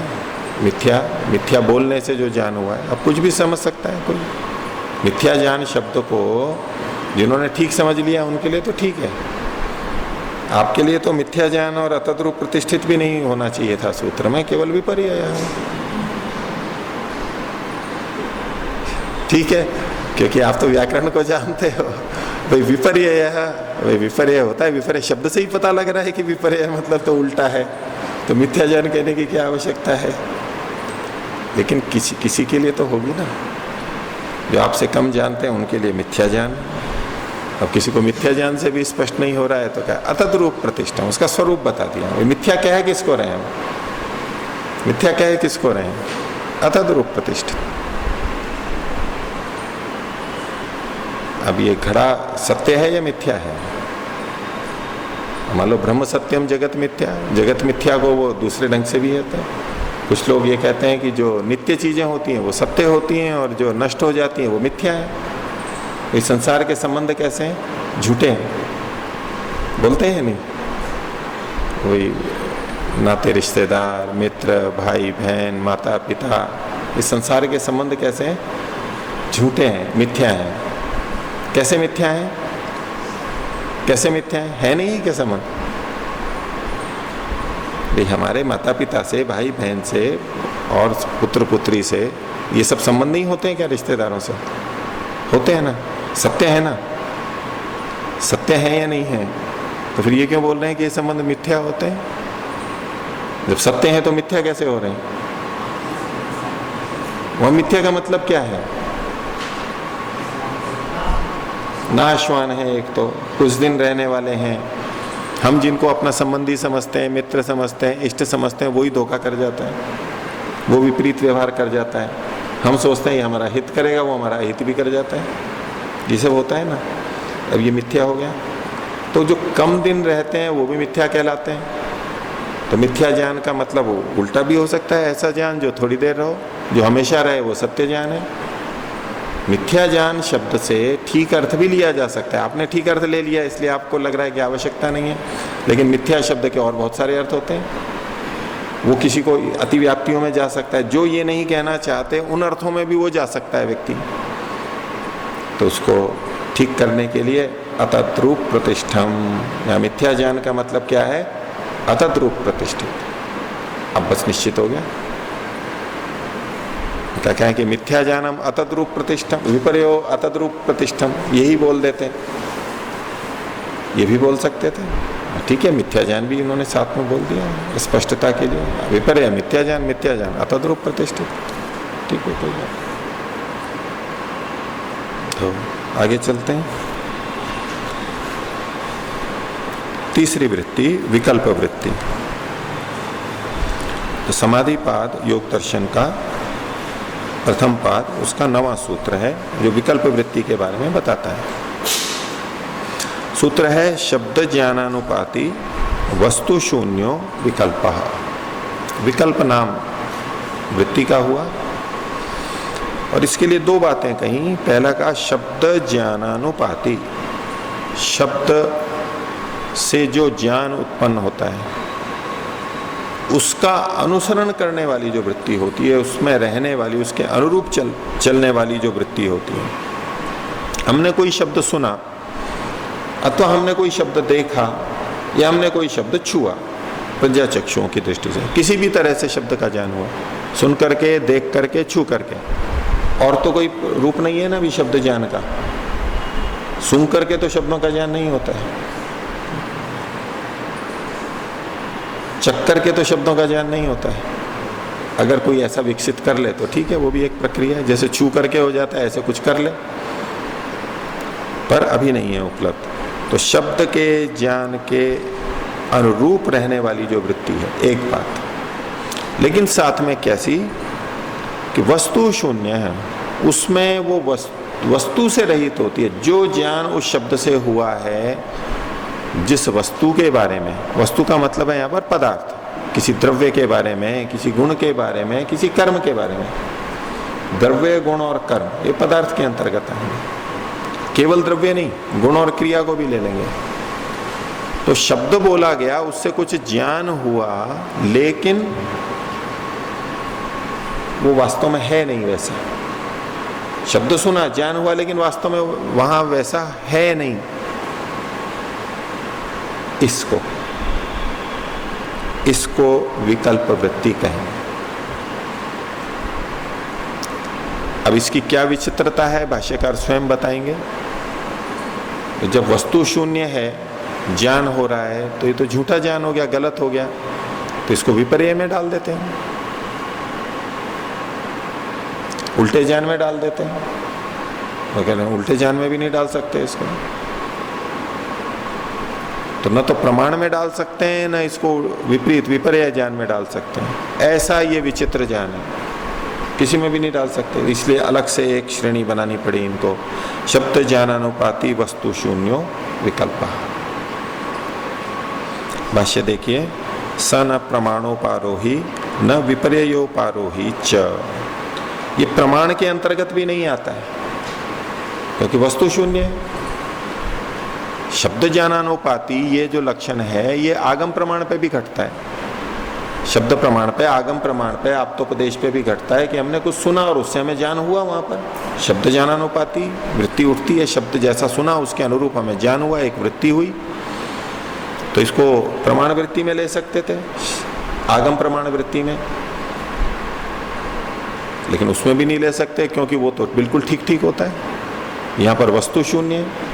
मिथ्या बोलने से जो ज्ञान हुआ है, अब कुछ भी समझ सकता है कोई। मिथ्या ज्ञान शब्द को जिन्होंने ठीक समझ लिया उनके लिए तो ठीक है, आपके लिए तो मिथ्या ज्ञान और अतत रूप प्रतिष्ठित भी नहीं होना चाहिए था सूत्र में, केवल विपर्य है। ठीक है, क्योंकि आप तो व्याकरण को जानते हो। भाई विपर्य होता है, विपर्य शब्द से ही पता लग रहा है कि विपर्य मतलब तो उल्टा है, तो मिथ्या ज्ञान कहने की क्या आवश्यकता है? लेकिन किसी के लिए तो होगी ना, जो आपसे कम जानते हैं उनके लिए मिथ्या ज्ञान। अब किसी को मिथ्या ज्ञान से भी स्पष्ट नहीं हो रहा है तो क्या? अतत रूप प्रतिष्ठा, उसका स्वरूप बता दिया। मिथ्या क्या है, किसको रहे हैं? मिथ्या क्या है, किसको रहे हैं? अतत रूप प्रतिष्ठा। अब ये घड़ा सत्य है या मिथ्या है? मान लो ब्रह्म सत्यम जगत मिथ्या, जगत मिथ्या को वो दूसरे ढंग से भी कहते हैं। कुछ लोग ये कहते हैं कि जो नित्य चीजें होती हैं वो सत्य होती हैं और जो नष्ट हो जाती हैं वो मिथ्या है। इस संसार के संबंध कैसे हैं? झूठे हैं, बोलते हैं नहीं। वही नाते रिश्तेदार, मित्र, भाई बहन, माता पिता, इस संसार के संबंध कैसे हैं? झूठे हैं, मिथ्या हैं। कैसे मिथ्या है? कैसे मिथ्या है नहीं क्या संबंध? भाई हमारे माता पिता से, भाई बहन से और पुत्र पुत्री से ये सब संबंध नहीं होते हैं क्या? रिश्तेदारों से होते हैं ना, सत्य है ना, सत्य है या नहीं है? तो फिर ये क्यों बोल रहे हैं कि ये संबंध मिथ्या होते हैं? जब सत्य है तो मिथ्या कैसे हो रहे हैं? वह मिथ्या का मतलब क्या है? नाशवान है, एक तो कुछ दिन रहने वाले हैं। हम जिनको अपना संबंधी समझते हैं, मित्र समझते हैं, इष्ट समझते हैं, वही धोखा कर जाता है, वो विपरीत व्यवहार कर जाता है। हम सोचते हैं ये हमारा हित करेगा, वो हमारा हित भी कर जाता है। ये सब होता है ना। अब ये मिथ्या हो गया। तो जो कम दिन रहते हैं वो भी मिथ्या कहलाते हैं। तो मिथ्या ज्ञान का मतलब वो उल्टा भी हो सकता है, ऐसा ज्ञान जो थोड़ी देर रहो, जो हमेशा रहे वो सत्य ज्ञान है। मिथ्या ज्ञान शब्द से ठीक अर्थ भी लिया जा सकता है। आपने ठीक अर्थ ले लिया इसलिए आपको लग रहा है कि आवश्यकता नहीं है, लेकिन मिथ्या शब्द के और बहुत सारे अर्थ होते हैं। वो किसी को अतिव्याप्तियों में जा सकता है, जो ये नहीं कहना चाहते उन अर्थों में भी वो जा सकता है व्यक्ति। तो उसको ठीक करने के लिए अतत रूप प्रतिष्ठम, या मिथ्या ज्ञान का मतलब क्या है? अतत रूप प्रतिष्ठित। अब बस निश्चित हो गया। क्या कहें कि मिथ्या ज्ञानम अतत रूप प्रतिष्ठम, विपर्यो अतत रूप प्रतिष्ठम, यही बोल देते, ये भी बोल सकते थे। ठीक है, मिथ्या ज्ञान भी इन्होंने साथ में बोल दिया स्पष्टता के लिए। विपर्य मिथ्या ज्ञान अतत रूप प्रतिष्ठित, ठीक है, कोई बात। तो आगे चलते हैं। तीसरी वृत्ति विकल्प वृत्ति। तो समाधिपाद योग दर्शन का प्रथम पाद, उसका 9वां सूत्र है जो विकल्प वृत्ति के बारे में बताता है। सूत्र है शब्द ज्ञानानुपाति वस्तु शून्यो विकल्पः। विकल्प नाम वृत्ति का हुआ और इसके लिए दो बातें कहीं। पहला का शब्द ज्ञानानुपाति, शब्द से जो ज्ञान उत्पन्न होता है, उसका अनुसरण करने वाली जो वृत्ति होती है, उसमें रहने वाली, उसके अनुरूप चलने वाली जो वृत्ति होती है। हमने कोई शब्द सुना अथवा हमने कोई शब्द देखा या हमने कोई शब्द छुआ, प्रज्ञा चक्षुओं की दृष्टि से किसी भी तरह से शब्द का ज्ञान हुआ, सुन करके, देख करके, छू करके। और तो कोई रूप नहीं है ना भी शब्द ज्ञान का। सुन करके तो शब्दों का ज्ञान नहीं होता है, चख करके तो शब्दों का ज्ञान नहीं होता है। अगर कोई ऐसा विकसित कर ले तो ठीक है, वो भी एक प्रक्रिया है, जैसे छू करके हो जाता है ऐसे कुछ कर ले, पर अभी नहीं है उपलब्ध। तो शब्द के ज्ञान के अनुरूप रहने वाली जो वृत्ति है, एक बात। लेकिन साथ में कैसी कि वस्तु शून्य है, उसमें वो वस्तु से रहित होती है। जो ज्ञान उस शब्द से हुआ है, जिस वस्तु के बारे में, वस्तु का मतलब है यहाँ पर पदार्थ, किसी द्रव्य के बारे में, किसी गुण के बारे में, किसी कर्म के बारे में। द्रव्य, गुण और कर्म ये पदार्थ के अंतर्गत आएंगे। केवल द्रव्य नहीं, गुण और क्रिया को भी ले लेंगे। तो शब्द बोला गया, उससे कुछ ज्ञान हुआ, लेकिन वो वास्तव में है नहीं वैसा। शब्द सुना, ज्ञान हुआ, लेकिन वास्तव में वहां वैसा है नहीं। इसको विकल्प वृत्ति कहेंगे। अब इसकी क्या विचित्रता है, भाष्यकार स्वयं बताएंगे। जब वस्तु शून्य है, ज्ञान हो रहा है, तो ये तो झूठा ज्ञान हो गया, गलत हो गया, तो इसको विपर्य में डाल देते हैं, उल्टे ज्ञान में डाल देते हैं। वो कह रहे हैं उल्टे ज्ञान में भी नहीं डाल सकते इसको, तो न तो प्रमाण में डाल सकते हैं, न इसको विपरीत विपर्य ज्ञान में डाल सकते हैं। ऐसा ये विचित्र ज्ञान है, किसी में भी नहीं डाल सकते। इसलिए अलग से एक श्रेणी बनानी पड़ी इनको। शब्द ज्ञानानुपाति वस्तु शून्यो विकल्प। भाष्य देखिए, स न प्रमाणोपारोही न विपर्योपारोही च। ये प्रमाण के अंतर्गत भी नहीं आता है, क्योंकि वस्तु शून्य है। शब्द ज्ञानानुपाति ये जो लक्षण है, ये आगम प्रमाण पे भी घटता है। शब्द प्रमाण पे, आगम प्रमाण पे, आप्तोपदेश पे भी घटता है कि हमने कुछ सुना और उससे हमें ज्ञान हुआ। वहां पर शब्द ज्ञानानुपाति वृत्ति उठती है, शब्द जैसा सुना उसके अनुरूप हमें ज्ञान हुआ, एक वृत्ति हुई। तो इसको प्रमाण वृत्ति में ले सकते थे, आगम प्रमाण वृत्ति में, लेकिन उसमें भी नहीं ले सकते, क्योंकि वो तो बिल्कुल ठीक ठीक होता है। यहां पर वस्तु शून्य है,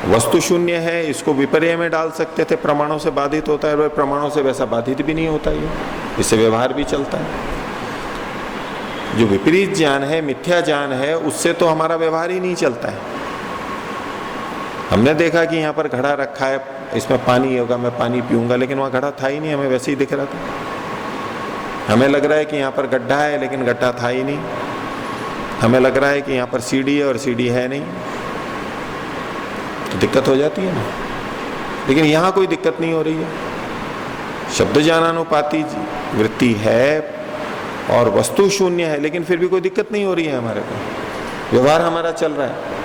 वस्तु शून्य है, इसको विपर्य में डाल सकते थे, प्रमाणों से बाधित होता है, और प्रमाणों से वैसा बाधित भी नहीं होता है, इससे व्यवहार भी चलता है। जो विपरीत ज्ञान है, मिथ्या ज्ञान है, उससे तो हमारा व्यवहार ही नहीं चलता है। हमने देखा कि यहाँ पर घड़ा रखा है, इसमें पानी होगा, मैं पानी पीऊंगा, लेकिन वहां घड़ा था ही नहीं, हमें वैसे ही दिख रहा था। हमें लग रहा है कि यहाँ पर गड्ढा है, लेकिन गड्ढा था ही नहीं। हमें लग रहा है कि यहाँ पर सीढ़ी है और सीढ़ी है नहीं, तो दिक्कत हो जाती है ना। लेकिन यहां कोई दिक्कत नहीं हो रही है। शब्द ज्ञानानुपाति वृत्ति है और वस्तु शून्य है, लेकिन फिर भी कोई दिक्कत नहीं हो रही है हमारे को, व्यवहार हमारा चल रहा है।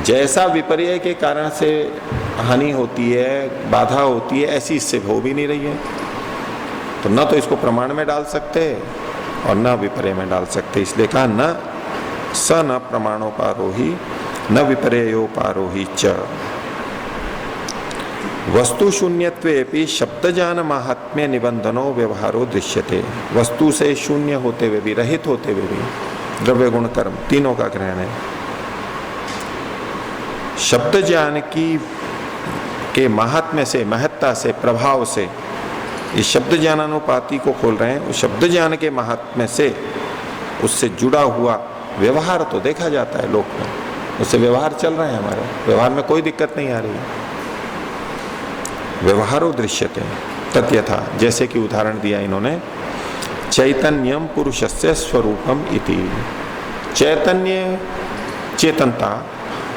जैसा विपर्य के कारण से हानि होती है, बाधा होती है, ऐसी इससे हो भी नहीं रही है। तो न तो इसको प्रमाण में डाल सकते और न विपर्य में डाल सकते। इसलिए कहा न स न प्रमाणोपारोही न विपर्योपारोही च। वस्तु शून्यत्वेपि शब्द ज्ञान महात्म्य निबंधनो व्यवहारो दृश्यते। वस्तु से शून्य होते हुए भी, रहित होते हुए भी, द्रव्य गुण कर्म तीनों का ग्रहण है। शब्द ज्ञान की के महात्म्य से, महत्ता से, प्रभाव से, इस शब्द ज्ञानानुपाति को खोल रहे हैं। उस शब्द ज्ञान के महात्म्य से, उससे जुड़ा हुआ व्यवहार तो देखा जाता है लोक में, उससे व्यवहार चल रहा है हमारा, व्यवहार में कोई दिक्कत नहीं आ रही है। व्यवहारो दृश्यते तत्यथा, जैसे कि उदाहरण दिया इन्होंने, चैतन्यम पुरुषस्य स्वरूपम इति। चैतन्य, चेतनता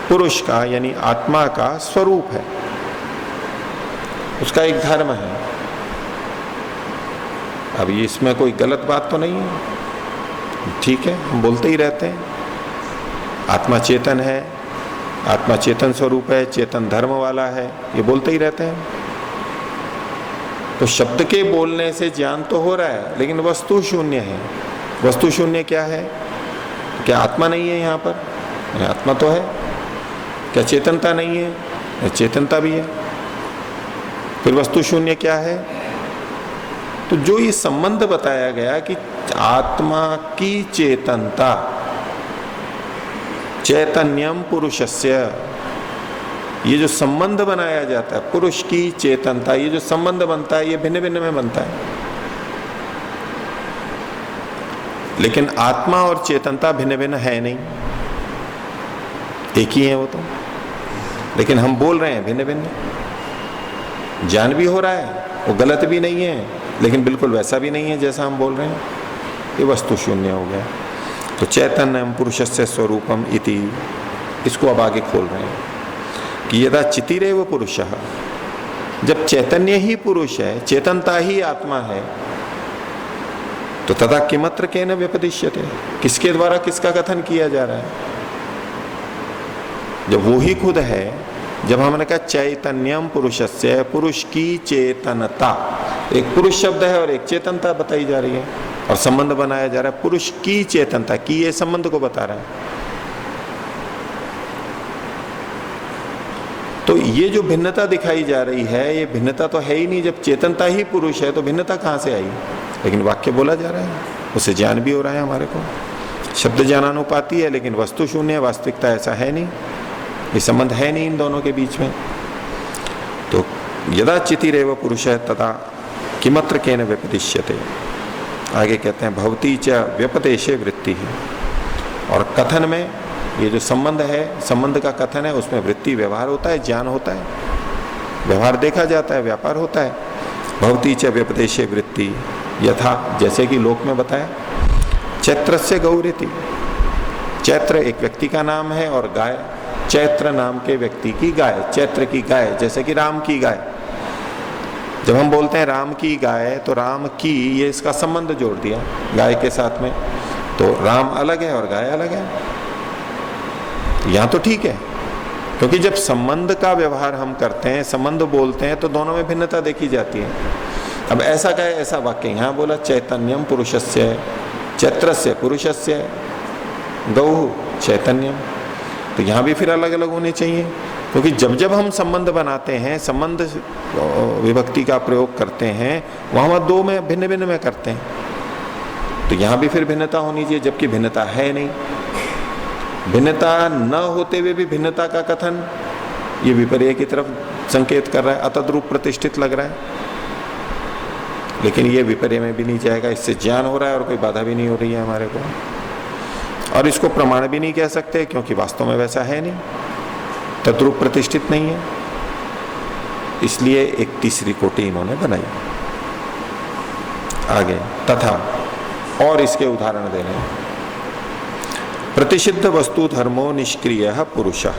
पुरुष का यानी आत्मा का स्वरूप है, उसका एक धर्म है। अब ये इसमें कोई गलत बात तो नहीं है, ठीक है, हम बोलते ही रहते हैं आत्मा चेतन है, आत्मा चेतन स्वरूप है, चेतन धर्म वाला है, ये बोलते ही रहते हैं। तो शब्द के बोलने से ज्ञान तो हो रहा है, लेकिन वस्तु शून्य है। वस्तु शून्य क्या है? क्या आत्मा नहीं है यहाँ पर? आत्मा तो है। क्या चेतनता नहीं है? चेतनता भी है। फिर वस्तु शून्य क्या है? तो जो ये संबंध बताया गया कि आत्मा की चेतनता, चैतन्यम पुरुषस्य, ये जो संबंध बनाया जाता है, पुरुष की चेतनता, ये जो संबंध बनता है, ये भिन्न भिन्न में बनता है। लेकिन आत्मा और चेतनता भिन्न भिन्न है नहीं, एक ही है वो तो। लेकिन हम बोल रहे हैं भिन्न भिन्न। ज्ञान भी हो रहा है, वो गलत भी नहीं है, लेकिन बिल्कुल वैसा भी नहीं है जैसा हम बोल रहे हैं। ये वस्तु शून्य हो गया। तो चैतन्यम पुरुषस्य स्वरूपम इति, इसको अब आगे खोल रहे हैं कि यदा चितिरेव पुरुषः, जब चैतन्य ही पुरुष है, चेतनता ही आत्मा है, तो तथा किमत्र केन व्यपदिश्यते, किसके द्वारा किसका कथन किया जा रहा है? जब वो ही खुद है, जब हमने कहा चैतन्यम पुरुषस्य, पुरुष की चेतनता, एक पुरुष शब्द है और एक चेतनता बताई जा रही है और संबंध बनाया जा रहा है पुरुष की चेतनता की, ये संबंध को बता रहा है। तो ये जो भिन्नता दिखाई जा रही है, ये भिन्नता तो है ही नहीं। जब चेतनता ही पुरुष है तो भिन्नता कहां से आई? लेकिन वाक्य बोला जा रहा है, उससे ज्ञान भी हो रहा है हमारे को। शब्द ज्ञानानुपाती है, लेकिन वस्तु शून्य, वास्तविकता ऐसा है नहीं, ये संबंध है नहीं इन दोनों के बीच में। तो यदा चितिरेव पुरुष है तथा किमत्र केन व्यपदिश्यते, आगे कहते हैं भवती च व्यपदेशे वृत्ति है। और कथन में ये जो संबंध है, संबंध का कथन है, उसमें वृत्ति व्यवहार होता है, ज्ञान होता है, व्यवहार देखा जाता है, व्यापार होता है। भवती च व्यपदेशे वृत्ति यथा, जैसे कि लोक में बताया, चैत्रस्य गौरीति, चैत्र एक व्यक्ति का नाम है और गाय चैत्र नाम के व्यक्ति की गाय, चैत्र की गाय, जैसे कि राम की गाय। जब हम बोलते हैं राम की गाय, तो राम की, ये इसका संबंध जोड़ दिया गाय के साथ में, तो राम अलग है और गाय अलग है। यहां तो ठीक है, क्योंकि जब संबंध का व्यवहार हम करते हैं, संबंध बोलते हैं, तो दोनों में भिन्नता देखी जाती है। अब ऐसा क्या है? ऐसा वाक्य यहां बोला चैतन्यम पुरुषस्य, चैत्रस्य पुरुषस्य, गौ चैतन्यम, तो यहां भी फिर अलग अलग होने चाहिए। क्योंकि जब जब हम संबंध बनाते हैं, संबंध विभक्ति का प्रयोग करते हैं, वहां दो में भिन्न भिन्न में करते हैं, तो यहां भी फिर भिन्नता होनी चाहिए, जबकि भिन्नता है नहीं। भिन्नता न होते हुए भी भिन्नता का कथन, ये विपर्य की तरफ संकेत कर रहा है, अतद्रूप प्रतिष्ठित लग रहा है। लेकिन ये विपर्य में भी नहीं जाएगा, इससे ज्ञान हो रहा है और कोई बाधा भी नहीं हो रही है हमारे को। और इसको प्रमाण भी नहीं कह सकते, क्योंकि वास्तव में वैसा है नहीं, तद्रूप प्रतिष्ठित नहीं है। इसलिए एक तीसरी कोटि इन्होंने बनाई। आगे तथा, और इसके उदाहरण दे रहे हैं। प्रतिषिद्ध वस्तु धर्मो निष्क्रिय पुरुषः,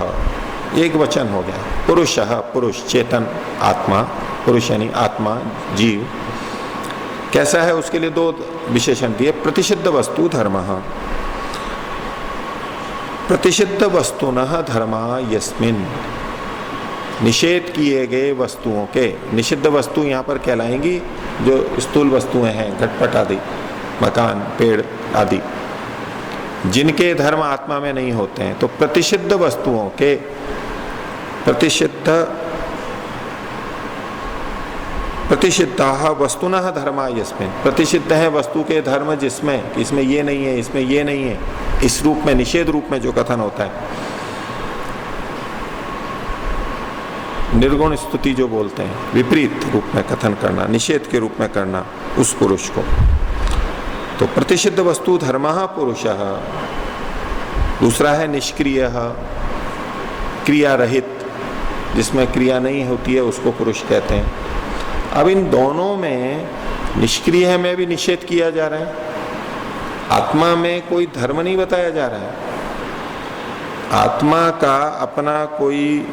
एक वचन हो गया। पुरुषः, पुरुष चेतन आत्मा, पुरुष यानी आत्मा जीव कैसा है, उसके लिए दो विशेषण दिए। प्रतिषिद्ध वस्तु धर्मः, प्रतिषिद्ध वस्तुनः धर्मा यस्मिन्, निषेध किए गए वस्तुओं के, निषिद्ध वस्तु यहाँ पर कहलाएंगी जो स्थूल वस्तुएं हैं, घटपट आदि, मकान, पेड़ आदि, जिनके धर्म आत्मा में नहीं होते हैं। तो प्रतिषिद्ध वस्तुओं के, प्रतिषिद्धाः वस्तुनः धर्मा यस्मिन्, प्रतिषिद्ध है वस्तु के धर्म जिसमें, इसमें ये नहीं है, इसमें ये नहीं है, इस रूप में, निषेध रूप में जो कथन होता है, निर्गुण स्तुति जो बोलते हैं, विपरीत रूप में कथन करना, निषेध के रूप में करना उस पुरुष को। तो प्रतिषिद्ध वस्तु धर्मः पुरुषः। दूसरा है निष्क्रिय, क्रिया रहित, जिसमें क्रिया नहीं होती है उसको पुरुष कहते हैं। अब इन दोनों में निष्क्रिय में भी निषेध किया जा रहा है, आत्मा में कोई धर्म नहीं बताया जा रहा है, आत्मा का अपना कोई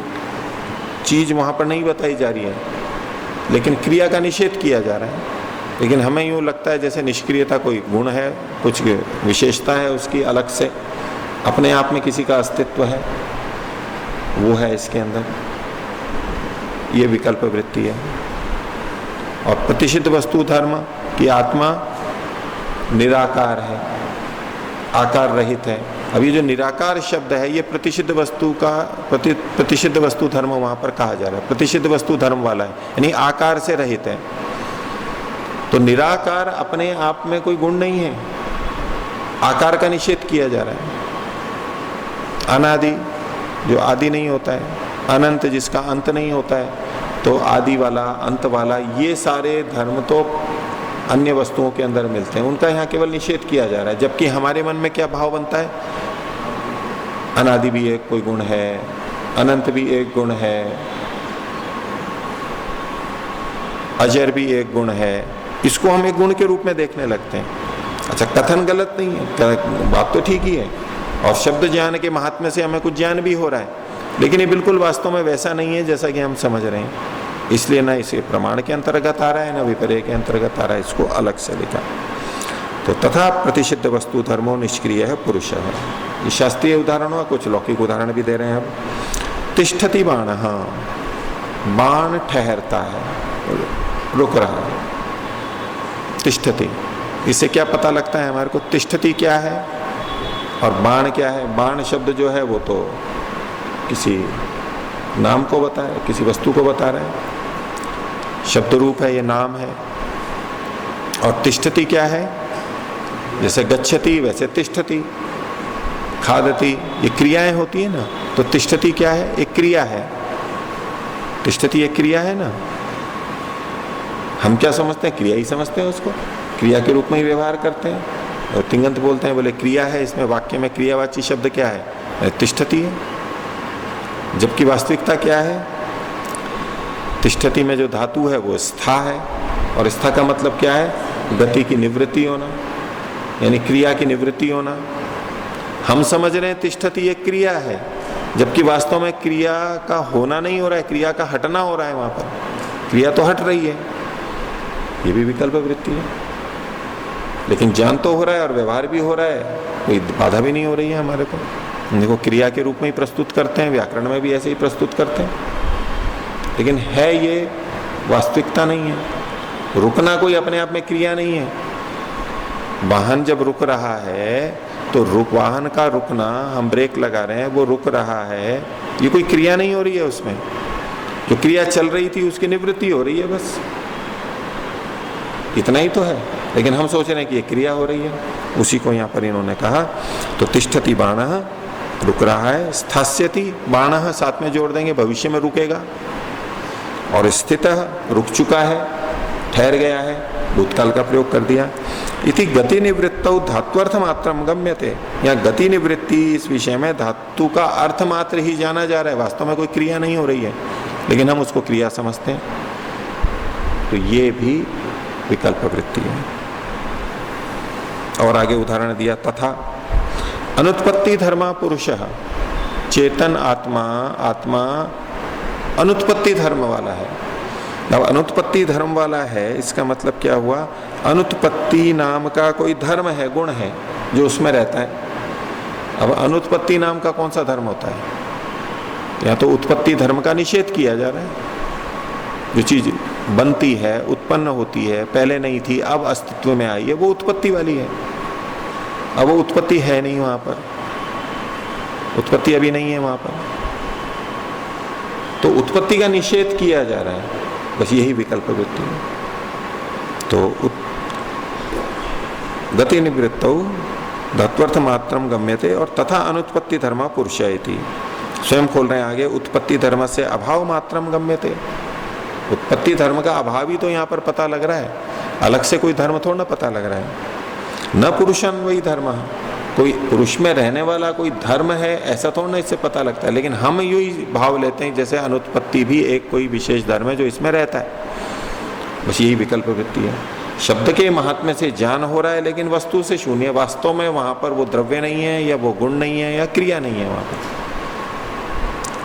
चीज वहां पर नहीं बताई जा रही है, लेकिन क्रिया का निषेध किया जा रहा है। लेकिन हमें यूं लगता है जैसे निष्क्रियता कोई गुण है, कुछ विशेषता है उसकी अलग से, अपने आप में किसी का अस्तित्व है, वो है इसके अंदर, ये विकल्प वृत्ति है। और प्रतिषिद्ध वस्तु धर्म की आत्मा निराकार है, आकार रहित है। अब ये जो निराकार शब्द है ये प्रतिषिद्ध वस्तु का प्रतिषिद्ध वस्तु धर्म वहां पर कहा जा रहा है, प्रतिषिद्ध वस्तु धर्म वाला है, यानी आकार से रहित है। तो निराकार अपने आप में कोई गुण नहीं है, आकार का निषेध किया जा रहा है। अनादि जो आदि नहीं होता है, अनंत जिसका अंत नहीं होता है, तो आदि वाला अंत वाला ये सारे धर्म तो अन्य वस्तुओं के अंदर मिलते हैं, उनका यहाँ केवल निषेध किया जा रहा है। जबकि हमारे मन में क्या भाव बनता है, अनादि भी एक कोई गुण है, अनंत भी एक गुण है, अजर भी एक गुण है, इसको हम एक गुण के रूप में देखने लगते हैं। अच्छा, कथन गलत नहीं है, बात तो ठीक ही है, और शब्द ज्ञान के महात्म्य से हमें कुछ ज्ञान भी हो रहा है, लेकिन ये बिल्कुल वास्तव में वैसा नहीं है जैसा कि हम समझ रहे हैं। इसलिए ना इसे प्रमाण के अंतर्गत आ रहा है, ना विपर्य के अंतर्गत आ रहा है, इसको अलग से लिखा। तो तथा प्रतिषिद्ध वस्तु धर्मो निष्क्रिय है पुरुष है। ये शास्त्रीय उदाहरण हुआ, कुछ लौकिक उदाहरण भी दे रहे हैं। अब तिष्ठति बाण, हाँ, बाण ठहरता है, रुक रहा है, तिष्ठति। इससे क्या पता लगता है हमारे को, तिष्ठति क्या है और बाण क्या है। बाण शब्द जो है वो तो किसी नाम को बता रहे, किसी वस्तु को बता रहे हैं, शब्द रूप है, ये नाम है। और तिष्ठति क्या है, जैसे गच्छति वैसे तिष्ठति, खादति, ये क्रियाएं होती है ना। तो तिष्ठति क्या है, एक क्रिया है, तिष्ठति एक क्रिया है ना। हम क्या समझते हैं, क्रिया ही समझते हैं उसको, क्रिया के रूप में ही व्यवहार करते हैं। और तिंगंत बोलते हैं, बोले क्रिया है, इसमें वाक्य में क्रियावाची शब्द क्या है, तिष्ठति है। जबकि वास्तविकता क्या है, तिष्ठति में जो धातु है वो स्था है, और स्था का मतलब क्या है, गति की निवृत्ति होना, यानी क्रिया की निवृत्ति होना। हम समझ रहे हैं तिष्ठति एक क्रिया है, जबकि वास्तव में क्रिया का होना नहीं हो रहा है, क्रिया का हटना हो रहा है। वहां पर क्रिया तो हट रही है, ये भी विकल्प वृत्ति है। लेकिन ज्ञान तो हो रहा है और व्यवहार भी हो रहा है, कोई बाधा भी नहीं हो रही है हमारे को। देखो, क्रिया के रूप में ही प्रस्तुत करते हैं, व्याकरण में भी ऐसे ही प्रस्तुत करते हैं, लेकिन है ये वास्तविकता नहीं है। रुकना कोई अपने आप में क्रिया नहीं है। वाहन जब रुक रहा है तो वाहन का रुकना, हम ब्रेक लगा रहे हैं, वो रुक रहा है, ये कोई क्रिया नहीं हो रही है उसमें। जो क्रिया चल रही थी उसकी निवृत्ति हो रही है, बस इतना ही तो है। लेकिन हम सोच रहे हैं कि ये क्रिया हो रही है, उसी को यहाँ पर इन्होंने कहा। तो तिष्ठति बाणः, रुक रहा है, स्थास्यति बाणः साथ में जोड़ देंगे, भविष्य में रुकेगा। और स्थितः, रुक चुका है, ठहर गया है, भूतकाल का प्रयोग कर दिया। इति गति निवृत्तौ धात्वर्थ मात्रम गम्यते, यहाँ गति निवृत्ति इस विषय में धातु का अर्थ मात्र ही जाना जा रहा है, वास्तव में कोई क्रिया नहीं हो रही है, लेकिन हम उसको क्रिया समझते हैं। तो ये भी विकल्प वृत्ति है। और आगे उदाहरण दिया, तथा अनुत्पत्ति धर्मा पुरुषः, चेतन आत्मा, आत्मा अनुत्पत्ति धर्म वाला है। अब अनुत्पत्ति धर्म वाला है, इसका मतलब क्या हुआ, अनुत्पत्ति नाम का कोई धर्म है, गुण है जो उसमें रहता है। अब अनुत्पत्ति नाम का कौन सा धर्म होता है, या तो उत्पत्ति धर्म का निषेध किया जा रहा है। जो चीज बनती है, उत्पन्न होती है, पहले नहीं थी, अब अस्तित्व में आई है, वो उत्पत्ति वाली है। अब वो उत्पत्ति है नहीं वहां पर, उत्पत्ति अभी नहीं है वहां पर, तो उत्पत्ति का निषेध किया जा रहा है, बस यही विकल्प वृत्ति है। तो गति निवृत्तौ धात्वर्थ मात्रम गम्यते, और तथा अनुत्पत्ति धर्म पुरुषयति, स्वयं खोल रहे हैं आगे, उत्पत्ति धर्म से अभाव मात्रम गम्यते। उत्पत्ति धर्म का अभाव ही तो यहाँ पर पता लग रहा है, अलग से कोई धर्म थोड़ा ना पता लग रहा है। न पुरुषन वही धर्म, कोई पुरुष में रहने वाला कोई धर्म है ऐसा थोड़ा ना इससे पता लगता है। लेकिन हम यू ही भाव लेते हैं जैसे अनुत्पत्ति भी एक कोई विशेष धर्म है जो इसमें रहता है, बस यही विकल्प वृत्ति है। शब्द के महात्म्य से ज्ञान हो रहा है, लेकिन वस्तु से शून्य, वास्तव में वहां पर वो द्रव्य नहीं है, या वो गुण नहीं है, या क्रिया नहीं है वहां पर।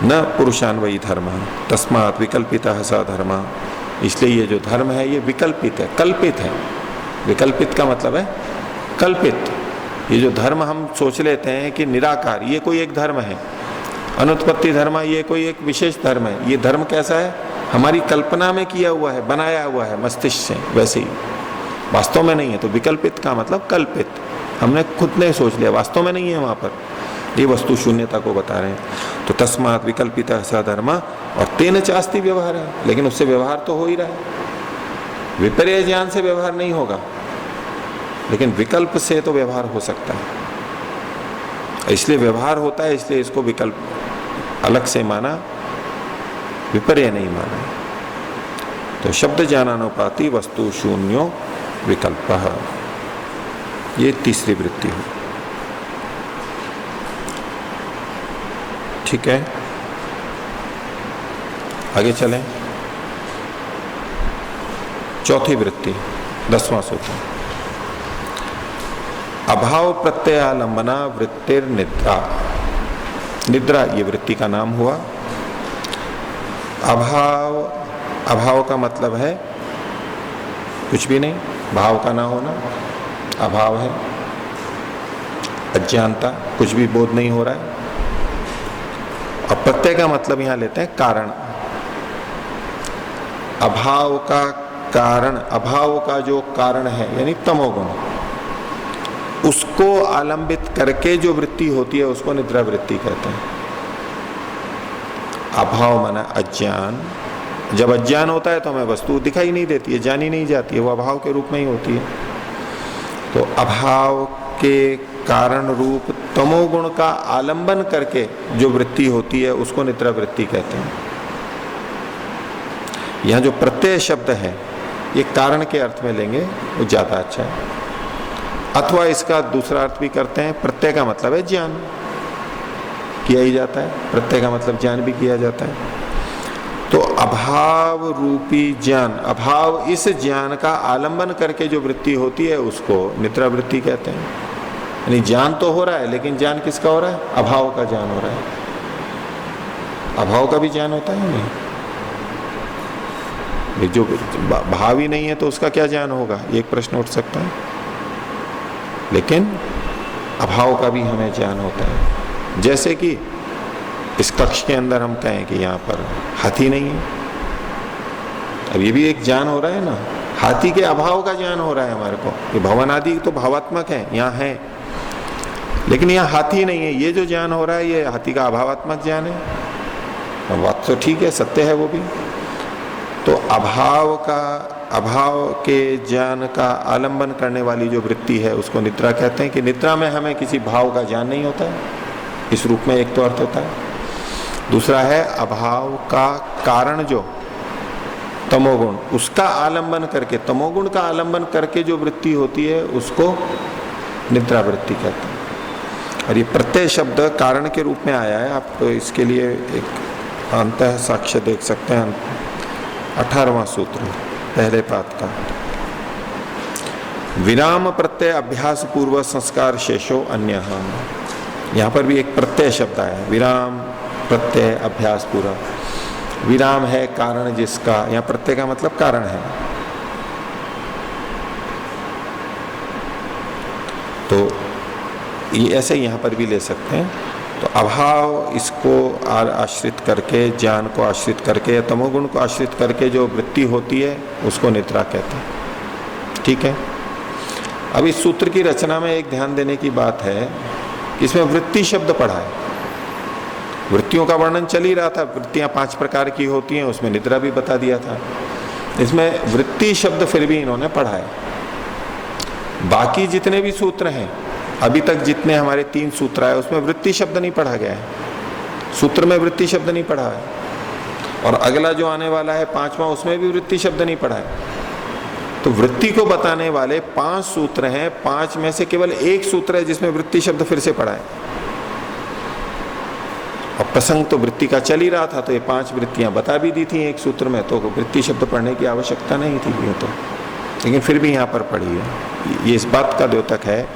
न पुरुषान वही धर्म, तस्मात् विकल्पितः स धर्म, इसलिए ये जो धर्म है ये विकल्पित है, कल्पित है। विकल्पित का मतलब है कल्पित। ये जो धर्म हम सोच लेते हैं कि निराकार, ये कोई एक धर्म है, अनुत्पत्ति धर्म ये कोई एक विशेष धर्म है। ये धर्म कैसा है? हमारी कल्पना में किया हुआ है, बनाया हुआ है मस्तिष्क से, वैसे ही वास्तव में नहीं है। तो विकल्पित का मतलब कल्पित, हमने खुद ने सोच लिया, वास्तव में नहीं है वहां पर। ये वस्तु शून्यता को बता रहे हैं। तो तस्मात् विकल्पित स धर्म, और तेन चास्ति व्यवहार है, लेकिन उससे व्यवहार तो हो ही रहा है। विपर्य ज्ञान से व्यवहार नहीं होगा, लेकिन विकल्प से तो व्यवहार हो सकता है। इसलिए व्यवहार होता है, इसलिए इसको विकल्प अलग से माना, विपर्य नहीं माना। तो शब्द ज्ञानानुपाति वस्तु शून्यो विकल्पः, ये तीसरी वृत्ति है। ठीक है, आगे चलें। चौथी वृत्ति, 10वां सूत्र। अभाव प्रत्ययालंबना वृत्तिर निद्रा। निद्रा ये वृत्ति का नाम हुआ। अभाव, अभाव का मतलब है कुछ भी नहीं, भाव का ना होना, अभाव है। अज्ञानता, कुछ भी बोध नहीं हो रहा है। और प्रत्यय का मतलब यहां लेते हैं कारण। अभाव का कारण, अभाव का जो कारण है यानी तमोगुण, उसको आलंबित करके जो वृत्ति होती है उसको निद्रा वृत्ति कहते हैं। अभाव माना अज्ञान। जब अज्ञान होता है तो हमें वस्तु दिखाई नहीं देती है, जानी नहीं जाती है, वो अभाव के रूप में ही होती है। तो अभाव के कारण रूप तमोगुण का आलंबन करके जो वृत्ति होती है उसको निद्रा वृत्ति कहते हैं। यहां जो प्रत्यय शब्द है ये कारण के अर्थ में लेंगे वो ज्यादा अच्छा है। अथवा इसका दूसरा अर्थ भी करते हैं, प्रत्यय का मतलब है ज्ञान, किया ही जाता है। प्रत्यय का मतलब ज्ञान भी किया जाता है। तो अभाव रूपी ज्ञान, अभाव इस ज्ञान का आलंबन करके जो वृत्ति होती है उसको निद्रा वृत्ति कहते हैं। यानी ज्ञान तो हो रहा है, लेकिन ज्ञान किसका हो रहा है? अभाव का ज्ञान हो रहा है। अभाव का भी ज्ञान होता है नहीं, जो भाव ही नहीं है तो उसका क्या ज्ञान होगा, एक प्रश्न उठ सकता है। लेकिन अभाव का भी हमें ज्ञान होता है। जैसे कि इस कक्ष के अंदर हम कहें कि यहाँ पर हाथी नहीं है, अब ये भी एक ज्ञान हो रहा है ना, हाथी के अभाव का ज्ञान हो रहा है हमारे को। ये भवन आदि तो भावात्मक है, यहाँ है, लेकिन यहाँ हाथी नहीं है, ये जो ज्ञान हो रहा है ये हाथी का अभावात्मक ज्ञान है। बात तो ठीक है, सत्य है वो भी। तो अभाव का, अभाव के ज्ञान का आलंबन करने वाली जो वृत्ति है उसको निद्रा कहते हैं। कि निद्रा में हमें किसी भाव का ज्ञान नहीं होता है, इस रूप में एक तो अर्थ होता है। दूसरा है अभाव का कारण जो तमोगुण, उसका आलंबन करके, तमोगुण का आलंबन करके जो वृत्ति होती है उसको निद्रा वृत्ति कहते हैं। और ये प्रत्यय शब्द कारण के रूप में आया है। आप तो इसके लिए एक अंतः साक्ष्य देख सकते हैं, 18वां सूत्र पहले पाद का। विराम प्रत्यय अभ्यास पूर्व संस्कार शेषो अन्य। यहां पर भी एक प्रत्यय शब्द आया, विराम प्रत्यय अभ्यास पूर्व। विराम है कारण जिसका, यहां प्रत्यय का मतलब कारण है। तो ये ऐसे यहां पर भी ले सकते हैं। तो अभाव इसको आश्रित करके, ज्ञान को आश्रित करके, तमोगुण को आश्रित करके जो वृत्ति होती है उसको निद्रा कहते हैं। ठीक है। अब इस सूत्र की रचना में एक ध्यान देने की बात है कि इसमें वृत्ति शब्द पढ़ा है। वृत्तियों का वर्णन चल ही रहा था, वृत्तियां 5 प्रकार की होती हैं, उसमें निद्रा भी बता दिया था। इसमें वृत्ति शब्द फिर भी इन्होंने पढ़ा है। बाकी जितने भी सूत्र हैं, अभी तक जितने हमारे 3 सूत्र आए उसमें वृत्ति शब्द नहीं पढ़ा गया है। सूत्र में वृत्ति शब्द नहीं पढ़ा है। और अगला जो आने वाला है 5वां, उसमें भी वृत्ति शब्द नहीं पढ़ा है। तो वृत्ति को बताने वाले 5 सूत्र हैं, 5 में से केवल एक सूत्र है जिसमें वृत्ति शब्द फिर से पढ़ा है। और प्रसंग तो वृत्ति का चल ही रहा था, तो ये 5 वृत्तियां बता भी दी थी एक सूत्र में, तो वृत्ति शब्द पढ़ने की आवश्यकता नहीं थी ये तो, लेकिन फिर भी यहां पर पढ़ी है। ये इस बात का द्योतक है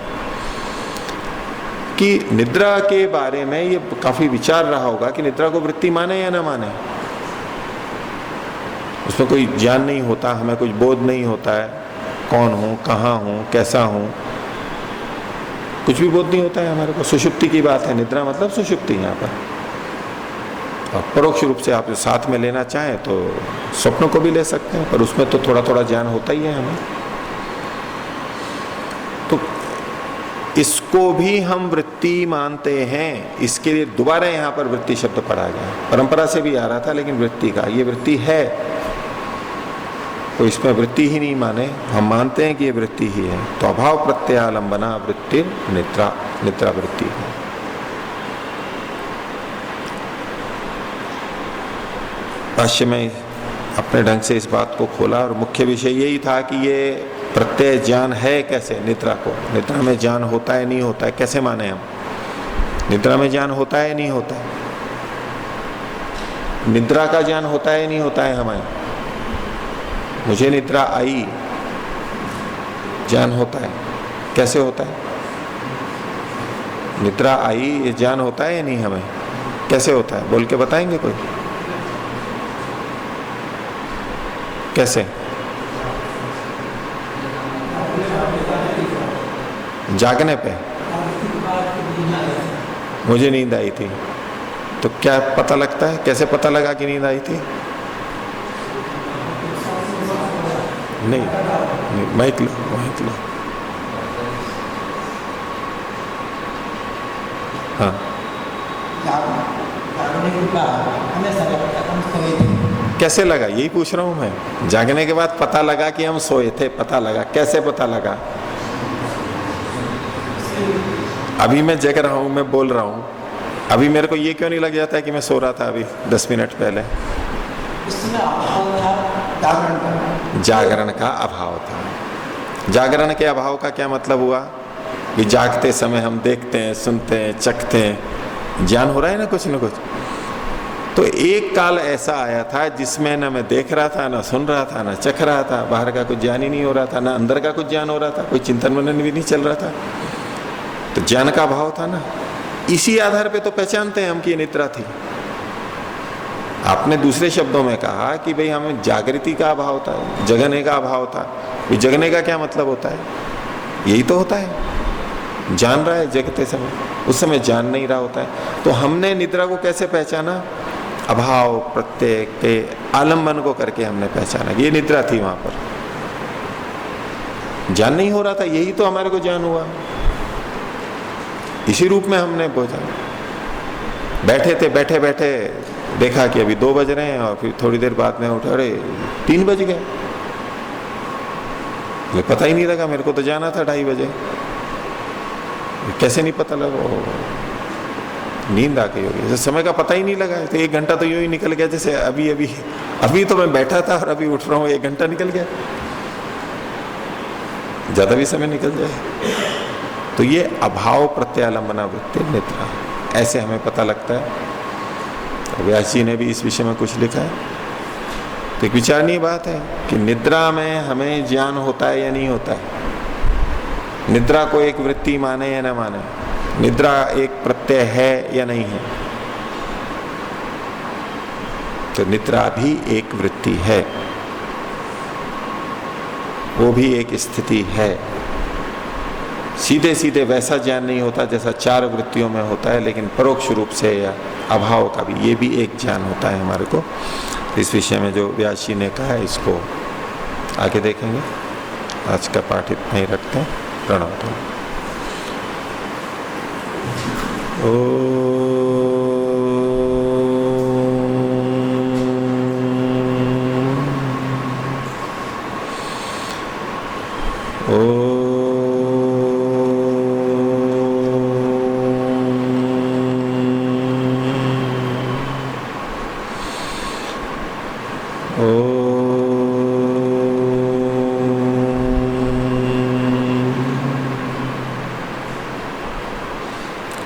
कि निद्रा के बारे में ये काफी विचार रहा होगा कि निद्रा को वृत्ति माने या ना माने। उसमें कोई ज्ञान नहीं होता, हमें कुछ बोध नहीं होता है, कौन हूं, कहाँ हूं, कैसा हूं, कुछ भी बोध नहीं होता है हमारे को। सुषुप्ति की बात है, निद्रा मतलब सुषुप्ति। यहाँ पर और परोक्ष रूप से आप जो साथ में लेना चाहें तो स्वप्न को भी ले सकते हैं, पर उसमें तो थोड़ा थोड़ा ज्ञान होता ही है हमें। तो इसको भी हम वृत्ति मानते हैं, इसके लिए दोबारा यहां पर वृत्ति शब्द पढ़ा गया। परंपरा से भी आ रहा था, लेकिन वृत्ति का, ये वृत्ति है तो इसमें वृत्ति ही नहीं माने, हम मानते हैं कि ये वृत्ति ही है। तो अभाव प्रत्यालंबना वृत्ति निद्रा, निद्रा वृत्ति है। भाष्य में अपने ढंग से इस बात को खोला और मुख्य विषय यही था कि ये प्रत्यय ज्ञान है कैसे निद्रा को, निद्रा में ज्ञान होता है नहीं होता है, कैसे माने हम? निद्रा में ज्ञान होता है नहीं होता है? निद्रा का ज्ञान होता है नहीं होता है हमें? मुझे निद्रा आई, ज्ञान होता है, कैसे होता है? निद्रा आई ये ज्ञान होता है या नहीं हमें? कैसे होता है? बोल के बताएंगे कोई? कैसे? जागने पे मुझे नींद आई थी, तो क्या पता लगता है? कैसे पता लगा कि नींद आई थी? नहीं, माइक लो, माइक लो। हाँ, कैसे लगा? यही पूछ रहा हूं मैं। जागने के बाद पता लगा कि हम सोए थे, पता लगा, कैसे पता लगा? अभी मैं जग रहा हूं, मैं बोल रहा हूं, अभी मेरे को ये क्यों नहीं लग जाता है कि मैं सो रहा था अभी 10 मिनट पहले? जागरण का अभाव था। जागरण के अभाव का क्या मतलब हुआ? कि जागते समय हम देखते हैं, सुनते हैं, चखते हैं, ज्ञान हो रहा है ना कुछ न कुछ। तो एक काल ऐसा आया था जिसमें ना मैं देख रहा था, ना सुन रहा था, ना चख रहा था, बाहर का कुछ ज्ञान ही नहीं हो रहा था, ना अंदर का कुछ ज्ञान हो रहा था, कोई चिंतन मनन भी नहीं चल रहा था। तो ज्ञान का अभाव था ना। इसी आधार पे तो पहचानते हैं हम कि ये निद्रा थी। आपने दूसरे शब्दों में कहा कि भाई हमें जागृति का अभाव था, जगने का अभाव था। जगने का क्या मतलब होता है? यही तो होता है, जान रहा है जगते समय, उस समय जान नहीं रहा होता है। तो हमने निद्रा को कैसे पहचाना? अभाव प्रत्यय के आलंबन को करके हमने पहचाना, ये निद्रा थी। वहां पर ज्ञान नहीं हो रहा था, यही तो हमारे को ज्ञान हुआ। इसी रूप में हमने बोझा, बैठे थे, बैठे बैठे देखा कि अभी 2 बज रहे हैं, और फिर थोड़ी देर बाद में उठा, अरे 3 बज गए। मुझे पता ही नहीं लगा, मेरे को तो जाना था 2:30 बजे। कैसे नहीं पता लगा? नींद आ गई होगी, समय का पता ही नहीं लगा। तो 1 घंटा तो यूं ही निकल गया, जैसे अभी अभी अभी तो मैं बैठा था और अभी उठ रहा हूँ, 1 घंटा निकल गया। ज्यादा भी समय निकल जाए। तो ये अभाव प्रत्यालंबना वृत्ति निद्रा, ऐसे हमें पता लगता है। व्यास जी ने भी इस विषय में कुछ लिखा है। तो एक विचारणीय बात है कि निद्रा में हमें ज्ञान होता है या नहीं होता है? निद्रा को एक वृत्ति माने या न माने? निद्रा एक प्रत्यय है या नहीं है? तो निद्रा भी एक वृत्ति है, वो भी एक स्थिति है। सीधे सीधे वैसा ज्ञान नहीं होता जैसा 4 वृत्तियों में होता है, लेकिन परोक्ष रूप से या अभाव का भी ये भी एक ज्ञान होता है हमारे को। इस विषय में जो व्यास जी ने कहा है, इसको आगे देखेंगे। आज का पाठ इतना ही रखते हैं। प्रणव।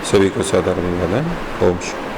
सभी को सदर्भ निवेदन। ओम शांति।